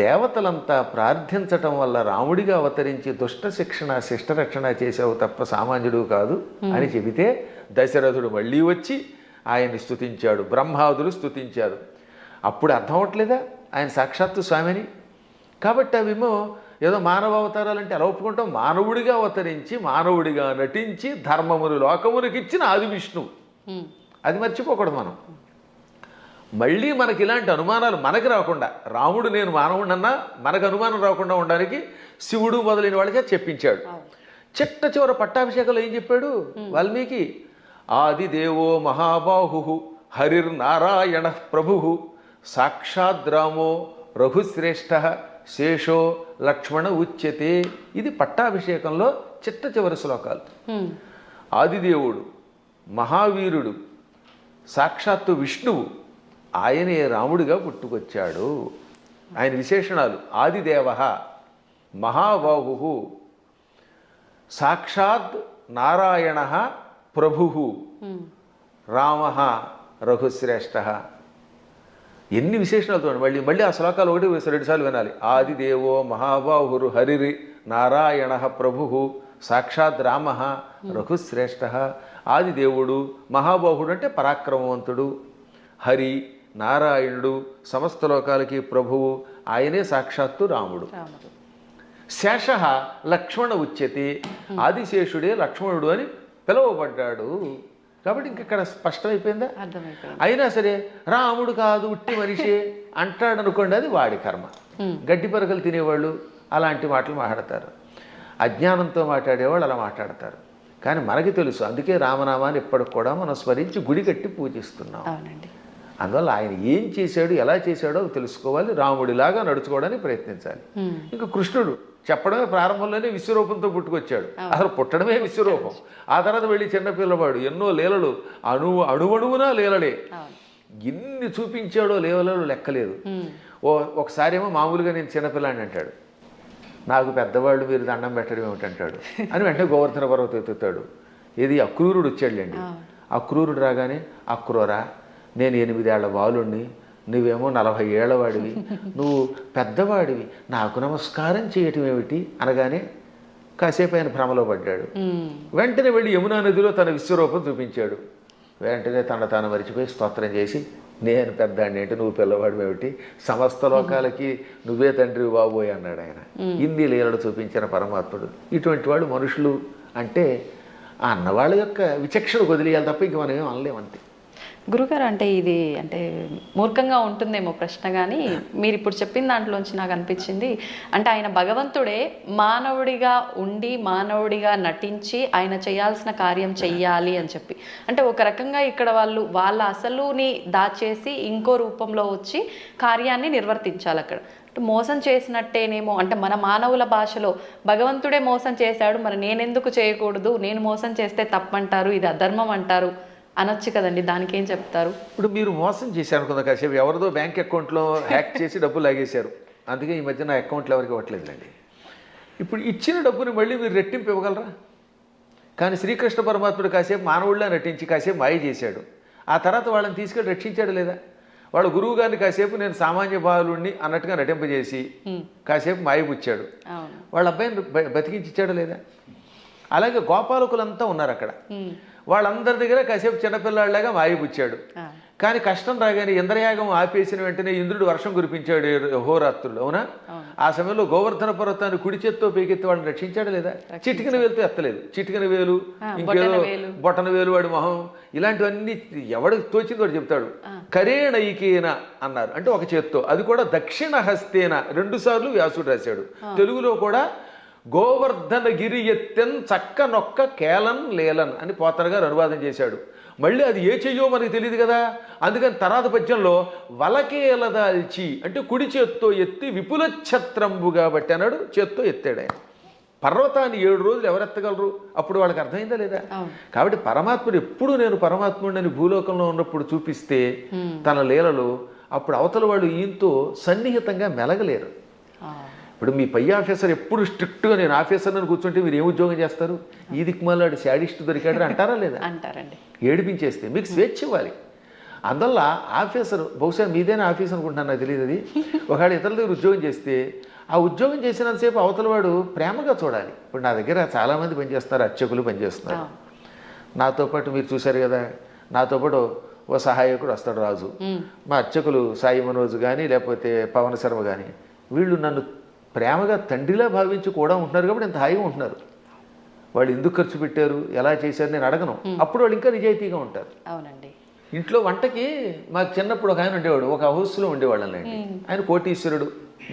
Speaker 3: దేవతలంతా ప్రార్థించటం వల్ల రాముడిగా అవతరించి దుష్ట శిక్షణ శిష్టరక్షణ చేసావు తప్ప సామాన్యుడు కాదు అని చెబితే దశరథుడు మళ్ళీ వచ్చి ఆయన్ని స్తుతించాడు, బ్రహ్మాదులు స్తుతించారు. అప్పుడు అర్థం అవట్లేదా ఆయన సాక్షాత్తు స్వామిని? కాబట్టి అవేమో ఏదో మానవ అవతారాలంటే ఎలా ఒప్పుకుంటాం? మానవుడిగా అవతరించి మానవుడిగా నటించి ధర్మమును లోకమునికి ఇచ్చిన ఆది విష్ణువు. అది మర్చిపోకూడదు మనం. మళ్ళీ మనకి ఇలాంటి అనుమానాలు మనకి రాకుండా, రాముడు నేను మానవుడన్నా మనకు అనుమానం రాకుండా ఉండడానికి శివుడు మొదలైన వాళ్ళకే చెప్పించాడు. చిట్ట చివర పట్టాభిషేకంలో ఏం చెప్పాడు వాల్మీకి? ఆదిదేవో మహాబాహు హరిర్నారాయణ ప్రభు సాక్షాద్రామో రఘుశ్రేష్ఠ శేషో లక్ష్మణ ఉచ్యతే. ఇది పట్టాభిషేకంలో చిట్ట చివరి శ్లోకాలు. ఆదిదేవుడు, మహావీరుడు, సాక్షాత్తు విష్ణువు, ఆయనే రాముడిగా పుట్టుకొచ్చాడు. ఆయన విశేషణాలు: ఆదిదేవ, మహాబాహు, సాక్షాత్ నారాయణ ప్రభు, రామ రఘుశ్రేష్ఠ. ఎన్ని విశేషణాలు చూడండి. మళ్ళీ మళ్ళీ ఆ శ్లోకాలు ఒకటి 2 సార్లు వినాలి. ఆదిదేవో మహాబాహురు హరిరి నారాయణ ప్రభు సాక్షాత్ రామ రఘుశ్రేష్ఠ. ఆదిదేవుడు, మహాబాహుడు అంటే పరాక్రమవంతుడు, హరి నారాయణుడు, సమస్త లోకాలకి ప్రభువు, ఆయనే సాక్షాత్తు రాముడు. శేష లక్ష్మణ ఉచ్యతే, ఆదిశేషుడే లక్ష్మణుడు అని పిలువబడ్డాడు. కాబట్టి ఇంకెక్కడ స్పష్టమైపోయిందా? అయినా సరే రాముడు కాదు ఉట్టి మనిషి అంటాడు అనుకోండి, అది వాడి కర్మ. గడ్డి పరకలు తినేవాళ్ళు అలాంటి మాటలు మాట్లాడతారు, అజ్ఞానంతో మాట్లాడేవాళ్ళు అలా మాట్లాడతారు. కానీ మనకి తెలుసు, అందుకే రామనామాన్ని ఇప్పటికి కూడా మనం స్మరించి గుడి కట్టి పూజిస్తున్నాం. అందువల్ల ఆయన ఏం చేశాడు, ఎలా చేశాడో తెలుసుకోవాలి, రాముడిలాగా నడుచుకోవడానికి ప్రయత్నించాలి. ఇంకా కృష్ణుడు చెప్పడమే ప్రారంభంలోనే విశ్వరూపంతో పుట్టుకొచ్చాడు. అసలు పుట్టడమే విశ్వరూపం. ఆ తర్వాత వెళ్ళి చిన్నపిల్లవాడు ఎన్నో లీలలు, అణువణువునా లీలలే. ఎన్ని చూపించాడో లీలలు లెక్కలేదు. ఒకసారేమో మామూలుగా నేను చిన్నపిల్లాడిని అంటాడు, నాకు పెద్దవాళ్ళు మీరు దండం పెట్టడం ఏమిటంటాడు అని వెంటనే గోవర్ధన పర్వతం ఎత్తుతాడు. ఇది అక్రూరుడు వచ్చాడులేండి. అక్రూరుడు రాగానే, అక్రూరా నేను 8 ఏళ్ల బాలుణ్ణి, నువ్వేమో 40 ఏళ్ల వాడివి, నువ్వు పెద్దవాడివి, నాకు నమస్కారం చేయటం ఏమిటి అనగానే కాసేపు ఆయన భ్రమలో పడ్డాడు. వెంటనే వెళ్ళి యమునా నదిలో తన విశ్వరూపం చూపించాడు. వెంటనే తాను మరిచిపోయి స్తోత్రం చేసి, నేను పెద్దాడిని ఏంటి, నువ్వు పిల్లవాడు ఏమిటి, సమస్త లోకాలకి నువ్వే తండ్రి బాబోయ్ అన్నాడు ఆయన. ఇన్ని లీలలు చూపించిన పరమాత్ముడు. ఇటువంటి వాళ్ళు మనుషులు అంటే ఆ అన్నవాళ్ళ యొక్క విచక్షణ వదిలేయాలి తప్ప ఇంక మనం ఏం అనలేమంతే.
Speaker 2: గురుగారు, అంటే ఇది అంటే మూర్ఖంగా ఉంటుందేమో ప్రశ్న, కానీ మీరు ఇప్పుడు చెప్పిన దాంట్లోంచి నాకు అనిపించింది, అంటే ఆయన భగవంతుడే మానవుడిగా ఉండి మానవుడిగా నటించి ఆయన చేయాల్సిన కార్యం చెయ్యాలి అని చెప్పి, అంటే ఒక రకంగా ఇక్కడ వాళ్ళ అసలుని దాచేసి ఇంకో రూపంలో వచ్చి కార్యాన్ని నిర్వర్తించాలి. అక్కడ మోసం చేసినట్టేనేమో, అంటే మన మానవుల భాషలో భగవంతుడే మోసం చేశాడు, మరి నేనెందుకు చేయకూడదు, నేను మోసం చేస్తే తప్పంటారు, ఇది అధర్మం అంటారు అనొచ్చు కదండి. దానికి ఏం చెప్తారు?
Speaker 3: ఇప్పుడు మీరు మోసం చేశారు అనుకుందా, కాసేపు ఎవరిదో బ్యాంక్ అకౌంట్లో హ్యాక్ చేసి డబ్బులు లాగేశారు, అందుకే ఈ మధ్య నా అకౌంట్లో ఎవరికి ఇవ్వట్లేదులేండి. ఇప్పుడు ఇచ్చిన డబ్బుని మళ్ళీ మీరు రెట్టింపు ఇవ్వగలరా? కానీ శ్రీకృష్ణ పరమాత్ముడు కాసేపు మానవుడిలా నటించి కాసేపు మాయ చేశాడు. ఆ తర్వాత వాళ్ళని తీసుకెళ్ళి రక్షించాడు లేదా? వాళ్ళ గురువు గారిని కాసేపు నేను సామాన్య బాలుడిని అన్నట్టుగా నటింపజేసి కాసేపు మాయపుచ్చాడు. వాళ్ళ అబ్బాయిని బతికించిచ్చాడు లేదా? అలాగే గోపాలకులంతా ఉన్నారు అక్కడ, వాళ్ళందరి దగ్గర కాసేపు చిన్నపిల్లాడిలాగా మాయపుచ్చాడు. కానీ కష్టం రాగానే ఇంద్రయాగం ఆపేసిన వెంటనే ఇంద్రుడు వర్షం కురిపించాడు హోరాత్రులు, అవునా? ఆ సమయంలో గోవర్ధన పర్వతాన్ని కుడి చేత్తో పైకెత్తి వాడిని రక్షించాడు లేదా? చిటికిన వేలుతో ఎత్తలేదు, చిటికిన వేలు, ఇంకేదో బొటన వేలు, వాడి మొహం, ఇలాంటివన్నీ ఎవడికి తోచింది వాడు చెప్తాడు. కరేణైకేన అన్నారు, అంటే ఒక చేత్తో, అది కూడా దక్షిణ హస్తేన 2 సార్లు వ్యాసుడు రాశాడు. తెలుగులో కూడా గోవర్ధన గిరి ఎత్తెన్ చక్క నొక్క కేలన్ లేలన్ అని పోతన గారు అనువాదం చేశాడు. మళ్ళీ అది ఏ చెయ్యో మనకి తెలియదు కదా, అందుకని తర్వాత పద్యంలో వలకేలదాల్చి అంటే కుడి చేత్తో ఎత్తి విపుల ఛత్రంబుగా బట్టి అన్నాడు, చేత్తో ఎత్తాడు ఆయన. పర్వతాన్ని 7 రోజులు ఎవరెత్తగలరు? అప్పుడు వాళ్ళకి అర్థమైందా లేదా? కాబట్టి పరమాత్ముడు ఎప్పుడు నేను పరమాత్ముడిని భూలోకంలో ఉన్నప్పుడు చూపిస్తే తన లీలలు, అప్పుడు అవతల వాళ్ళు ఈయంతో సన్నిహితంగా మెలగలేరు. ఇప్పుడు మీ పై ఆఫీసర్ ఎప్పుడు స్ట్రిక్ట్గా నేను ఆఫీసర్ అని కూర్చుంటే మీరు ఏం ఉద్యోగం చేస్తారు? ఈ దిక్కుమాలాడు శాడిస్ట్ దొరికాడు అంటారా లేదా?
Speaker 2: అంటారండి.
Speaker 3: ఏడిపించేస్తే మీకు స్వేచ్ఛ ఇవ్వాలి. అందువల్ల ఆఫీసర్, బహుశా మీదైనా ఆఫీస్ అనుకుంటున్నాను, నాకు తెలియదు అది. ఒకవేళ ఇతరుల దగ్గర ఉద్యోగం చేస్తే ఆ ఉద్యోగం చేసినంతసేపు అవతల వాడు ప్రేమగా చూడాలి. ఇప్పుడు నా దగ్గర చాలామంది పనిచేస్తున్నారు, అర్చకులు పనిచేస్తున్నారు. నాతో పాటు మీరు చూశారు కదా, నాతో పాటు ఓ సహాయకుడు వస్తాడు రాజు. మా అర్చకులు సాయి మనోజ్ కానీ లేకపోతే పవన్ శర్మ కానీ, వీళ్ళు నన్ను ప్రేమగా తండ్రిలా భావించి కూడా ఉంటున్నారు కాబట్టి ఇంత హాయిగా ఉంటున్నారు. వాళ్ళు ఎందుకు ఖర్చు పెట్టారు, ఎలా చేశారు నేను అడగను. అప్పుడు వాళ్ళు ఇంకా నిజాయితీగా ఉంటారు.
Speaker 2: అవునండి.
Speaker 3: ఇంట్లో వంటకి మాకు చిన్నప్పుడు ఒక ఆయన ఉండేవాడు, ఒక హౌస్లో ఉండేవాళ్ళండి. ఆయన కోటీశ్వరుడు,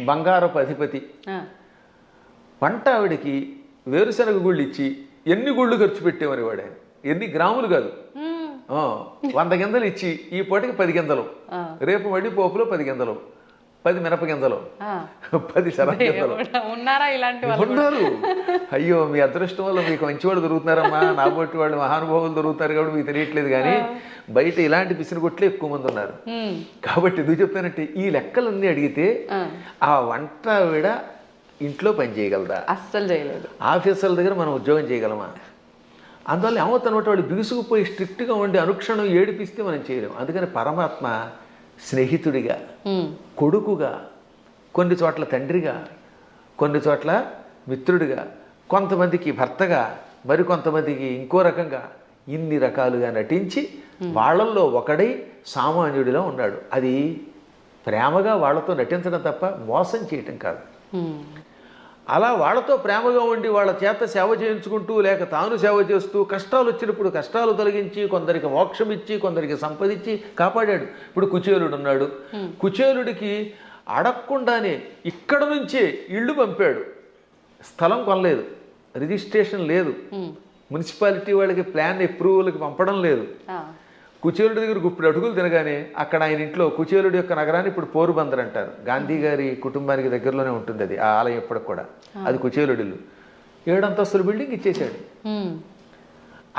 Speaker 3: బంగారపు అధిపతి. వంట ఆవిడకి వేరుశనగ గుళ్ళు ఇచ్చి ఎన్ని గుళ్ళు ఖర్చు పెట్టేవారు వాడు. ఆయన ఎన్ని గ్రాములు కాదు, 100 గింజలు ఇచ్చి ఈ పూటకి 10 గింజలు, రేపు మళ్ళీ పోపులో 10 గింజలు, 10 మినప గింజలు, 10 శనగ గింజలు
Speaker 2: ఉన్నారా ఇలాంటి
Speaker 3: ఉన్నారు. అయ్యో మీ అదృష్టం వల్ల మీకు మంచి వాళ్ళు దొరుకుతున్నారమ్మా, నా బొట్టి వాళ్ళు మహానుభావులు దొరుకుతారు కాబట్టి మీకు తెలియట్లేదు. కానీ బయట ఇలాంటి పిసినగొట్లే ఎక్కువ మంది ఉన్నారు. కాబట్టి ఎందుకు చెప్తానంటే ఈ లెక్కలన్నీ అడిగితే ఆ వంట ఆవిడ ఇంట్లో పని చేయగలదా?
Speaker 2: అస్సలు చేయలేదు.
Speaker 3: ఆఫీసర్ల దగ్గర మనం ఉద్యోగం చేయగలమా? అందువల్ల ఏమవుతానమాట వాళ్ళు బిగుసుకుపోయి స్ట్రిక్ట్గా ఉండి అనుక్షణం ఏడిపిస్తే మనం చేయలేము. అందుకని పరమాత్మ స్నేహితుడిగా, కొడుకుగా, కొన్ని చోట్ల తండ్రిగా, కొన్ని చోట్ల మిత్రుడిగా, కొంతమందికి భర్తగా, మరికొంతమందికి ఇంకో రకంగా, ఇన్ని రకాలుగా నటించి వాళ్ళల్లో ఒకడై సామాన్యుడిలో ఉన్నాడు. అది ప్రేమగా వాళ్ళతో నటించడం తప్ప మోసం చేయటం కాదు. అలా వాళ్ళతో ప్రేమగా ఉండి వాళ్ళ చేత సేవ చేయించుకుంటూ లేక తాను సేవ చేస్తూ కష్టాలు వచ్చినప్పుడు కష్టాలు తొలగించి కొందరికి మోక్షం ఇచ్చి కొందరికి సంపదించి కాపాడాడు. ఇప్పుడు కుచేలుడు ఉన్నాడు. కుచేలుడికి అడగకుండానే ఇక్కడ నుంచే ఇళ్ళు పంపాడు. స్థలం కొనలేదు, రిజిస్ట్రేషన్ లేదు, మున్సిపాలిటీ వాళ్ళకి ప్లాన్ అప్రూవల్కి పంపడం లేదు. కుచేలుడి దగ్గర ఇప్పుడు అడుగులు తినగానే అక్కడ ఆయన ఇంట్లో కుచేలుడి యొక్క నగరాన్ని ఇప్పుడు పోరుబందర్ అంటారు. గాంధీ గారి కుటుంబానికి దగ్గరలోనే ఉంటుంది అది, ఆ ఆలయం ఇప్పటికి కూడా. అది కుచేలుడి ఇల్లు. 7 అంతస్తుల బిల్డింగ్ ఇచ్చేసాడు.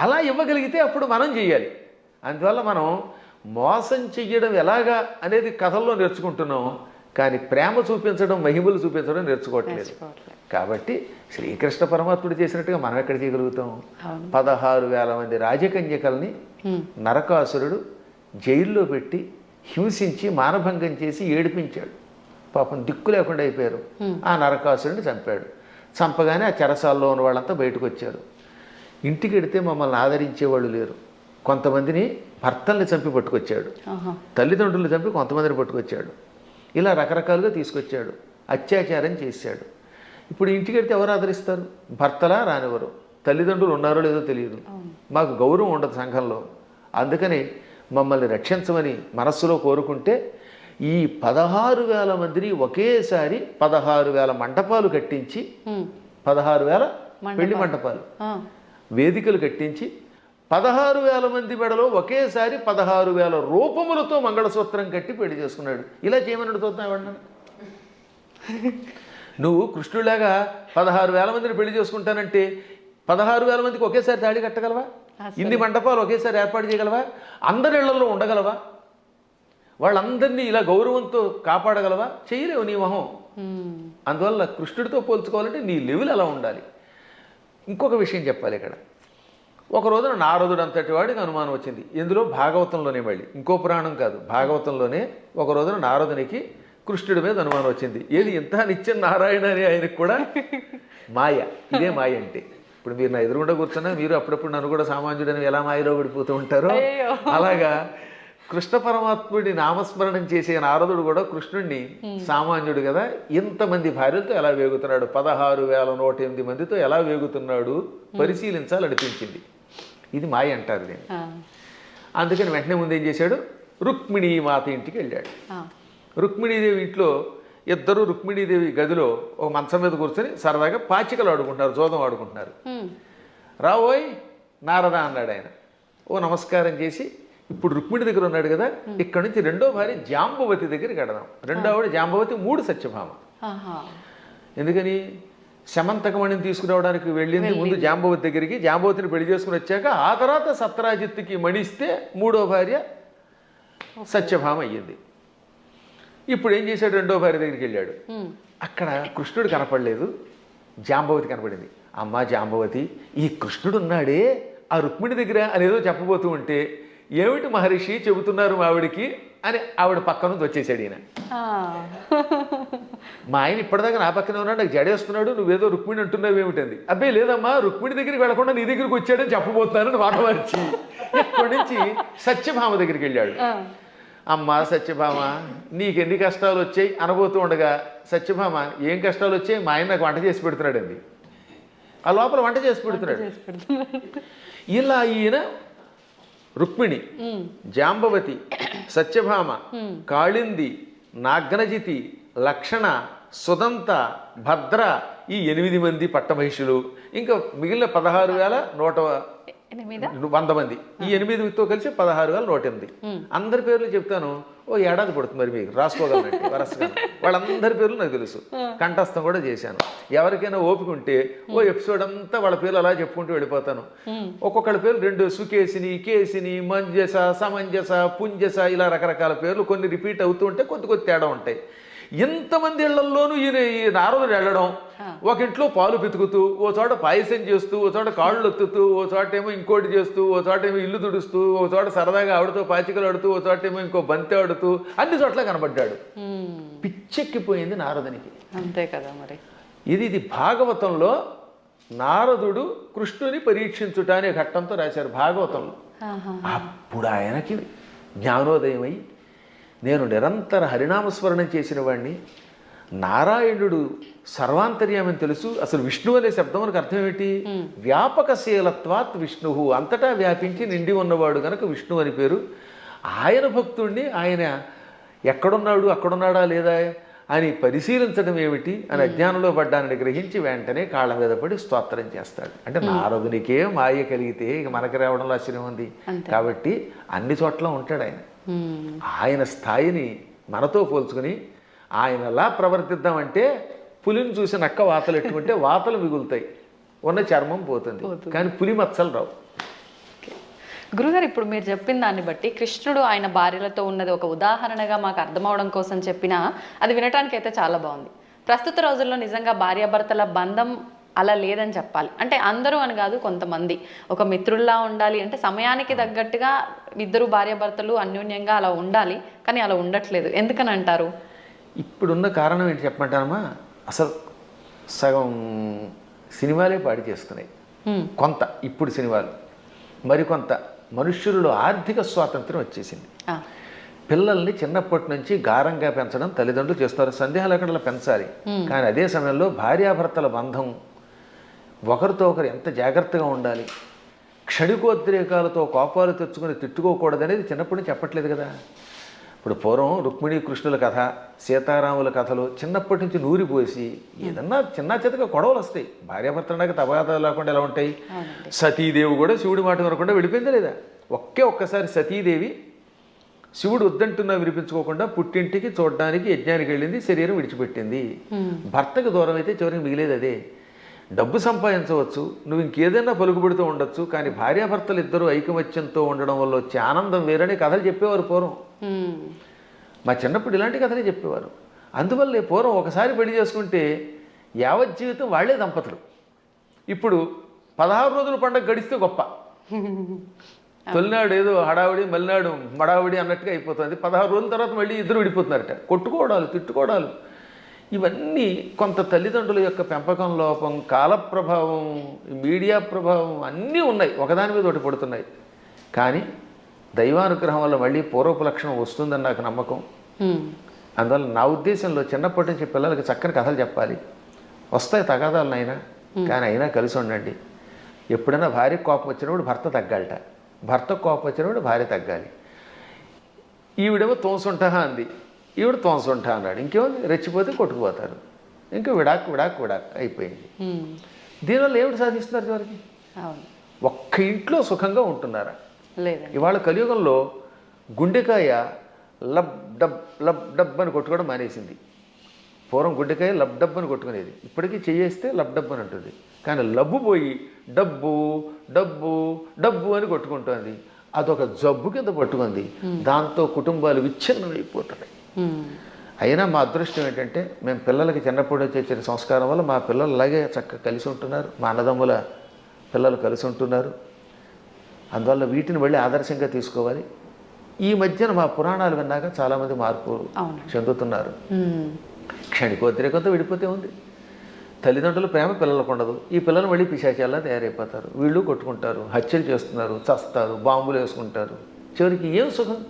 Speaker 3: అలా ఇవ్వగలిగితే అప్పుడు మనం చెయ్యాలి. అందువల్ల మనం మోసం చెయ్యడం ఎలాగా అనేది కథల్లో నేర్చుకుంటున్నాం, కానీ ప్రేమ చూపించడం, మహిమలు చూపించడం నేర్చుకోవట్లేదు. కాబట్టి శ్రీకృష్ణ పరమాత్ముడు చేసినట్టుగా మనం ఎక్కడ చేయగలుగుతాం? 16,000 మంది రాజకన్యకల్ని నరకాసురుడు జైల్లో పెట్టి హింసించి మానభంగం చేసి ఏడిపించాడు. పాపం దిక్కు లేకుండా అయిపోయారు. ఆ నరకాసురుడిని చంపాడు. చంపగానే ఆ చెరసాల్లో ఉన్న వాళ్ళంతా బయటకు వచ్చారు. ఇంటికి వెడితే మమ్మల్ని ఆదరించేవాళ్ళు లేరు. కొంతమందిని భర్తల్ని చంపి పట్టుకొచ్చాడు, తల్లిదండ్రులను చంపి కొంతమందిని పట్టుకొచ్చాడు. ఇలా రకరకాలుగా తీసుకొచ్చాడు, అత్యాచారం చేశాడు. ఇప్పుడు ఇంటికి వెళ్తే ఎవరు ఆదరిస్తారు? భర్తలా రానివ్వరు, తల్లిదండ్రులు ఉన్నారో లేదో తెలియదు, మాకు గౌరవం ఉండదు సంఘంలో. అందుకని మమ్మల్ని రక్షించమని మనస్సులో కోరుకుంటే ఈ 16,000 మందిని ఒకేసారి 16,000 మంటపాలు కట్టించి, 16,000 పెళ్లి మంటపాలు, వేదికలు కట్టించి 16,000 మంది మెడలో ఒకేసారి 16,000 రూపములతో మంగళసూత్రం కట్టి పెళ్లి చేసుకున్నాడు. ఇలా చేయమని చూస్తున్నావు. నువ్వు కృష్ణుడిలాగా 16,000 మందిని పెళ్లి చేసుకుంటానంటే 16,000 మందికి ఒకేసారి తాళి కట్టగలవా? ఇన్ని మండపాలు ఒకేసారి ఏర్పాటు చేయగలవా? అందరి ఇళ్లలో ఉండగలవా? వాళ్ళందరినీ ఇలా గౌరవంతో కాపాడగలవా? చేయలేవు నీ మొహం. అందువల్ల కృష్ణుడితో పోల్చుకోవాలంటే నీ లెవెల్ అలా ఉండాలి. ఇంకొక విషయం చెప్పాలి ఇక్కడ. ఒక రోజున నారదుడు అంతటి వాడికి అనుమానం వచ్చింది. ఎందులో? భాగవతంలోనే. మళ్ళీ ఇంకో పురాణం కాదు, భాగవతంలోనే. ఒక రోజున నారదునికి కృష్ణుడి మీద అనుమానం వచ్చింది. ఏది ఇంత నిత్యం నారాయణ అని ఆయనకు కూడా మాయ. ఇదే మాయ అంటే. ఇప్పుడు మీరు నా ఎదురుగుండా కూర్చున్నా మీరు అప్పుడప్పుడు నన్ను కూడా సామాన్యుడని ఎలా మాయలో పడిపోతూ ఉంటారో అలాగా కృష్ణ పరమాత్ముడి నామస్మరణం చేసే నారదుడు కూడా కృష్ణుడిని సామాన్యుడు కదా, ఇంతమంది భార్యలతో ఎలా వేగుతున్నాడు, 16,108 మందితో ఎలా వేగుతున్నాడు పరిశీలించాలి అనిపించింది. ఇది మాయ అంటారు దీన్ని. అందుకని వెంటనే ముందు ఏం చేశాడు? రుక్మిణీ మాత ఇంటికి వెళ్ళాడు. రుక్మిణీదేవి ఇంట్లో ఇద్దరు రుక్మిణీదేవి గదిలో ఒక మంచం మీద కూర్చొని సరదాగా పాచికలు ఆడుకుంటున్నారు, జోదం ఆడుకుంటున్నారు. రావోయ్ నారద అన్నాడు ఆయన. ఓ నమస్కారం చేసి, ఇప్పుడు రుక్మిణి దగ్గర ఉన్నాడు కదా, ఇక్కడ నుంచి రెండో భార్య జాంబవతి దగ్గరికి వెడదాం. రెండో ఆవిడ జాంబవతి, 3 సత్యభామ. ఎందుకని? శమంతకమణిని తీసుకురావడానికి వెళ్ళింది ముందు జాంబవతి దగ్గరికి. జాంబవతిని పెళ్లి చేసుకుని వచ్చాక ఆ తర్వాత సత్రాజిత్తుకి మణిస్తే 3వ భార్య సత్యభామ అయ్యింది. ఇప్పుడు ఏం చేశాడు? రెండో భార్య దగ్గరికి వెళ్ళాడు. అక్కడ కృష్ణుడు కనపడలేదు, జాంబవతి కనపడింది. అమ్మా జాంబవతి, ఈ కృష్ణుడు ఉన్నాడే ఆ రుక్మిణి దగ్గర అనేదో చెప్పబోతూ ఉంటే, ఏమిటి మహర్షి చెబుతున్నారు ఆవిడికి అని ఆవిడ పక్క నుంచి వచ్చేసాడు ఈయన. మా ఆయన ఇప్పటిదాకా నా పక్కనే ఉన్నాడు, నాకు జడేస్తున్నాడు, నువ్వేదో రుక్మిణి అంటున్నావు ఏమిటంది. అబ్బాయి లేదమ్మా, రుక్మిణి దగ్గరికి వెళ్లకుండా నీ దగ్గరికి వచ్చాడని చెప్పబోతున్నానని మాట మార్చి ఇక్కడి నుంచి సత్యభామ దగ్గరికి వెళ్ళాడు. అమ్మా సత్యభామ నీకెన్ని కష్టాలు వచ్చాయి అనబోతూ ఉండగా, సత్యభామ ఏం కష్టాలు వచ్చాయి, మా ఆయన నాకు వంట చేసి పెడుతున్నాడండి. ఆ లోపల వంట చేసి పెడుతున్నాడు. ఇలా ఈయన రుక్మిణి, జాంబవతి, సత్యభామ, కాళింది, నాగ్నజితి, లక్షణ, సుదంత, భద్ర, ఈ 8 మంది పట్టమహిషులు, ఇంకా మిగిలిన 16,100 మంది, ఈ 8తో కలిసి 16,108. అందరి పేర్లు చెప్తాను, ఓ ఏడాది పడుతుంది మరి మీకు రాసుకోగలనండి వరసగా. వాళ్ళందరి పేర్లు నాకు తెలుసు, కంఠస్థం కూడా చేశాను. ఎవరికైనా ఓపిక ఉంటే ఓ ఎపిసోడ్ అంతా వాళ్ళ పేర్లు అలా చెప్పుకుంటూ వెళ్ళిపోతాను. ఒక్కొక్కళ్ళ పేర్లు 2 సుకేసిని, కేసిని, మంజస, సమంజస, పుంజస, ఇలా రకరకాల పేర్లు కొన్ని రిపీట్ అవుతూ ఉంటే కొద్ది తేడా ఉంటాయి. ఎంతమంది ఇళ్లల్లోనూ ఈ నారదుడు వెళ్ళడం, ఒక ఇంట్లో పాలు పితుకుతూ, ఓ చోట పాయసం చేస్తూ, ఓ చోట కాళ్ళు ఒత్తుతూ, ఓ చోట ఏమో ఇంకోటి చేస్తూ, ఓ చోట ఏమో ఇల్లు తుడుస్తూ, ఓ చోట సరదాగా ఆడుతూ పాచికలు ఆడుతూ, ఓ చోట ఏమో ఇంకో బంతి ఆడుతూ, అన్ని చోట్ల కనబడ్డాడు. పిచ్చెక్కిపోయింది నారదునికి.
Speaker 2: అంతే కదా మరి.
Speaker 3: ఇది భాగవతంలో నారదుడు కృష్ణుని పరీక్షించుట అనే ఘట్టంతో రాశారు భాగవతంలో. అప్పుడు ఆయనకి జ్ఞానోదయమై, నేను నిరంతర హరినామస్మరణం చేసిన వాడిని, నారాయణుడు సర్వాంతర్యామని తెలుసు. అసలు విష్ణువు అనే శబ్దం మనకు అర్థం ఏమిటి? వ్యాపకశీలత్వాత్ విష్ణు, అంతటా వ్యాపించి నిండి ఉన్నవాడు కనుక విష్ణువు అని పేరు. ఆయన భక్తుడిని ఆయన ఎక్కడున్నాడు, అక్కడున్నాడా లేదా అని పరిశీలించడం ఏమిటి అని అజ్ఞానంలో పడ్డానని గ్రహించి వెంటనే కాళ్ళ మీద పడి స్తోత్రం చేస్తాడు. అంటే నారదునికే మాయ కలిగితే ఇక మనకి రావడంలో ఆశ్చర్యం ఉంది. కాబట్టి అన్ని చోట్ల ఉంటాడు ఆయన. ఆయన స్థాయిని మనతో పోల్చుకుని ఆయనలా ప్రవర్తిద్దామంటే, పులిని చూసి నక్క వాతలు ఎట్టుకుంటే వాతలు మిగులుతాయి, ఉన్న చర్మం పోతుంది, కానీ పులి మచ్చలు రావు.
Speaker 2: గురుగారు, ఇప్పుడు మీరు చెప్పిన దాన్ని బట్టి కృష్ణుడు ఆయన భార్యలతో ఉన్నది ఒక ఉదాహరణగా మాకు అర్థమవడం కోసం చెప్పినా అది వినటానికి అయితే చాలా బాగుంది. ప్రస్తుత రోజుల్లో నిజంగా భార్యాభర్తల బంధం అలా లేదని చెప్పాలి. అంటే అందరూ అని కాదు, కొంతమంది ఒక మిత్రుల్లా ఉండాలి అంటే సమయానికి తగ్గట్టుగా ఇద్దరు భార్యాభర్తలు అన్యోన్యంగా అలా ఉండాలి, కానీ అలా ఉండట్లేదు. ఎందుకని అంటారు?
Speaker 3: ఇప్పుడున్న కారణం ఏంటి చెప్పమంటారమ్మా? అసలు సగం సినిమాలే పాడి చేస్తున్నాయి కొంత, ఇప్పుడు సినిమాలు. మరికొంత మనుష్యులలో ఆర్థిక స్వాతంత్రం వచ్చేసింది. పిల్లల్ని చిన్నప్పటి నుంచి గారంగా పెంచడం తల్లిదండ్రులు చేస్తారు, సందేహం లేకుండా పెంచాలి. కానీ అదే సమయంలో భార్యాభర్తల బంధం ఒకరితో ఒకరు ఎంత జాగ్రత్తగా ఉండాలి, క్షణికోద్రేకాలతో కోపాలు తెచ్చుకుని తిట్టుకోకూడదు అనేది చిన్నప్పటి నుంచి చెప్పట్లేదు కదా. ఇప్పుడు పూర్వం రుక్మిణీ కృష్ణుల కథ, సీతారాముల కథలు చిన్నప్పటి నుంచి నూరిపోసి ఏదన్నా చిన్న చితక గొడవలు వస్తాయి. భార్యాభర్తలకు తగాదాలు లేకుండా ఎలా ఉంటాయి? సతీదేవి కూడా శివుడి మాట వినకుండా వెళ్ళిపోయిందా లేదా? ఒక్కసారి సతీదేవి శివుడు వద్దంటున్నా వినిపించుకోకుండా పుట్టింటికి చూడడానికి యజ్ఞానికి వెళ్ళింది, శరీరం విడిచిపెట్టింది. భర్తకు దూరం అయితే చివరికి మిగిలేదు అదే. డబ్బు సంపాదించవచ్చు, నువ్వు ఇంకేదైనా పలుకుబడితో ఉండొచ్చు, కానీ భార్యాభర్తలు ఇద్దరు ఐకమత్యంతో ఉండడం వల్ల వచ్చే ఆనందం వేరనే కథలు చెప్పేవారు పూర్వం. మా చిన్నప్పుడు ఇలాంటి కథలే చెప్పేవారు. అందువల్లే పూర్వం ఒకసారి పెళ్లి చేసుకుంటే యావత్ జీవితం వాళ్లే దంపతులు. ఇప్పుడు 16 రోజుల పండుగ గడిస్తే గొప్ప, తొలినాడు ఏదో హడావిడి, మలినాడు మడావిడి అన్నట్టుగా అయిపోతుంది. 16 రోజుల తర్వాత మళ్ళీ ఇద్దరు విడిపోతున్నారట. కొట్టుకోవడాలు, తిట్టుకోవడాలు, ఇవన్నీ కొంత తల్లిదండ్రుల యొక్క పెంపకం లోపం, కాల ప్రభావం, మీడియా ప్రభావం అన్నీ ఉన్నాయి, ఒకదాని మీద ఒకటి పడుతున్నాయి. కానీ దైవానుగ్రహం వల్ల మళ్ళీ పూర్వపు లక్షణం వస్తుందని నాకు నమ్మకం. అందువల్ల నా ఉద్దేశంలో చిన్నప్పటి నుంచి పిల్లలకి చక్కని కథలు చెప్పాలి. వస్తాయి తగాదాలు అయినా, కానీ అయినా కలిసి ఉండండి. ఎప్పుడైనా భార్యకు కోపం వచ్చినప్పుడు భర్త తగ్గాలట, భర్తకు కోపం వచ్చినప్పుడు భార్య తగ్గాలి. ఈవిడేమో తోసుంటా అంది, ఈవిడ తోసుంటా అన్నాడు, ఇంకేమో రెచ్చిపోతే కొట్టుకుపోతారు, ఇంకా విడాక్ విడాక్ విడాక్ అయిపోయింది. దీనివల్ల ఏమిటి సాధిస్తున్నారు చివరికి? ఒక్క ఇంట్లో సుఖంగా ఉంటున్నారా? ఇవాళ కలియుగంలో గుండెకాయ లబ్ డబ్ అని కొట్టుకోవడం మానేసింది. పూర్వం గుండెకాయ లబ్ డబ్ అని కొట్టుకునేది, ఇప్పటికీ చేయేస్తే లబ్ డబ్ అని ఉంటుంది. కానీ లబ్బు పోయి డబ్బు డబ్బు డబ్బు అని కొట్టుకుంటుంది. అదొక జబ్బు కింద పట్టుకుంది. దాంతో కుటుంబాలు విచ్ఛిన్నమైపోతున్నాయి. అయినా మా అదృష్టం ఏంటంటే మేము పిల్లలకి చిన్నప్పుడు చేసిన సంస్కారం వల్ల మా పిల్లలు అలాగే చక్కగా కలిసి ఉంటున్నారు, మా అన్నదమ్ముల పిల్లలు కలిసి ఉంటున్నారు. అందువల్ల వీటిని మళ్ళీ ఆదర్శంగా తీసుకోవాలి. ఈ మధ్యన మా పురాణాలు విన్నాక చాలామంది మార్పు చెందుతున్నారు. క్షణికోద్రేకంతో విడిపోతే ఉంది. తల్లిదండ్రుల ప్రేమ పిల్లలకు ఉండదు, ఈ పిల్లలు మళ్ళీ పిశాచాల్లా తయారైపోతారు. వీళ్ళు కొట్టుకుంటారు, హత్యలు చేస్తున్నారు, చస్తారు, బాంబులు వేసుకుంటారు. చివరికి ఏం సుఖం?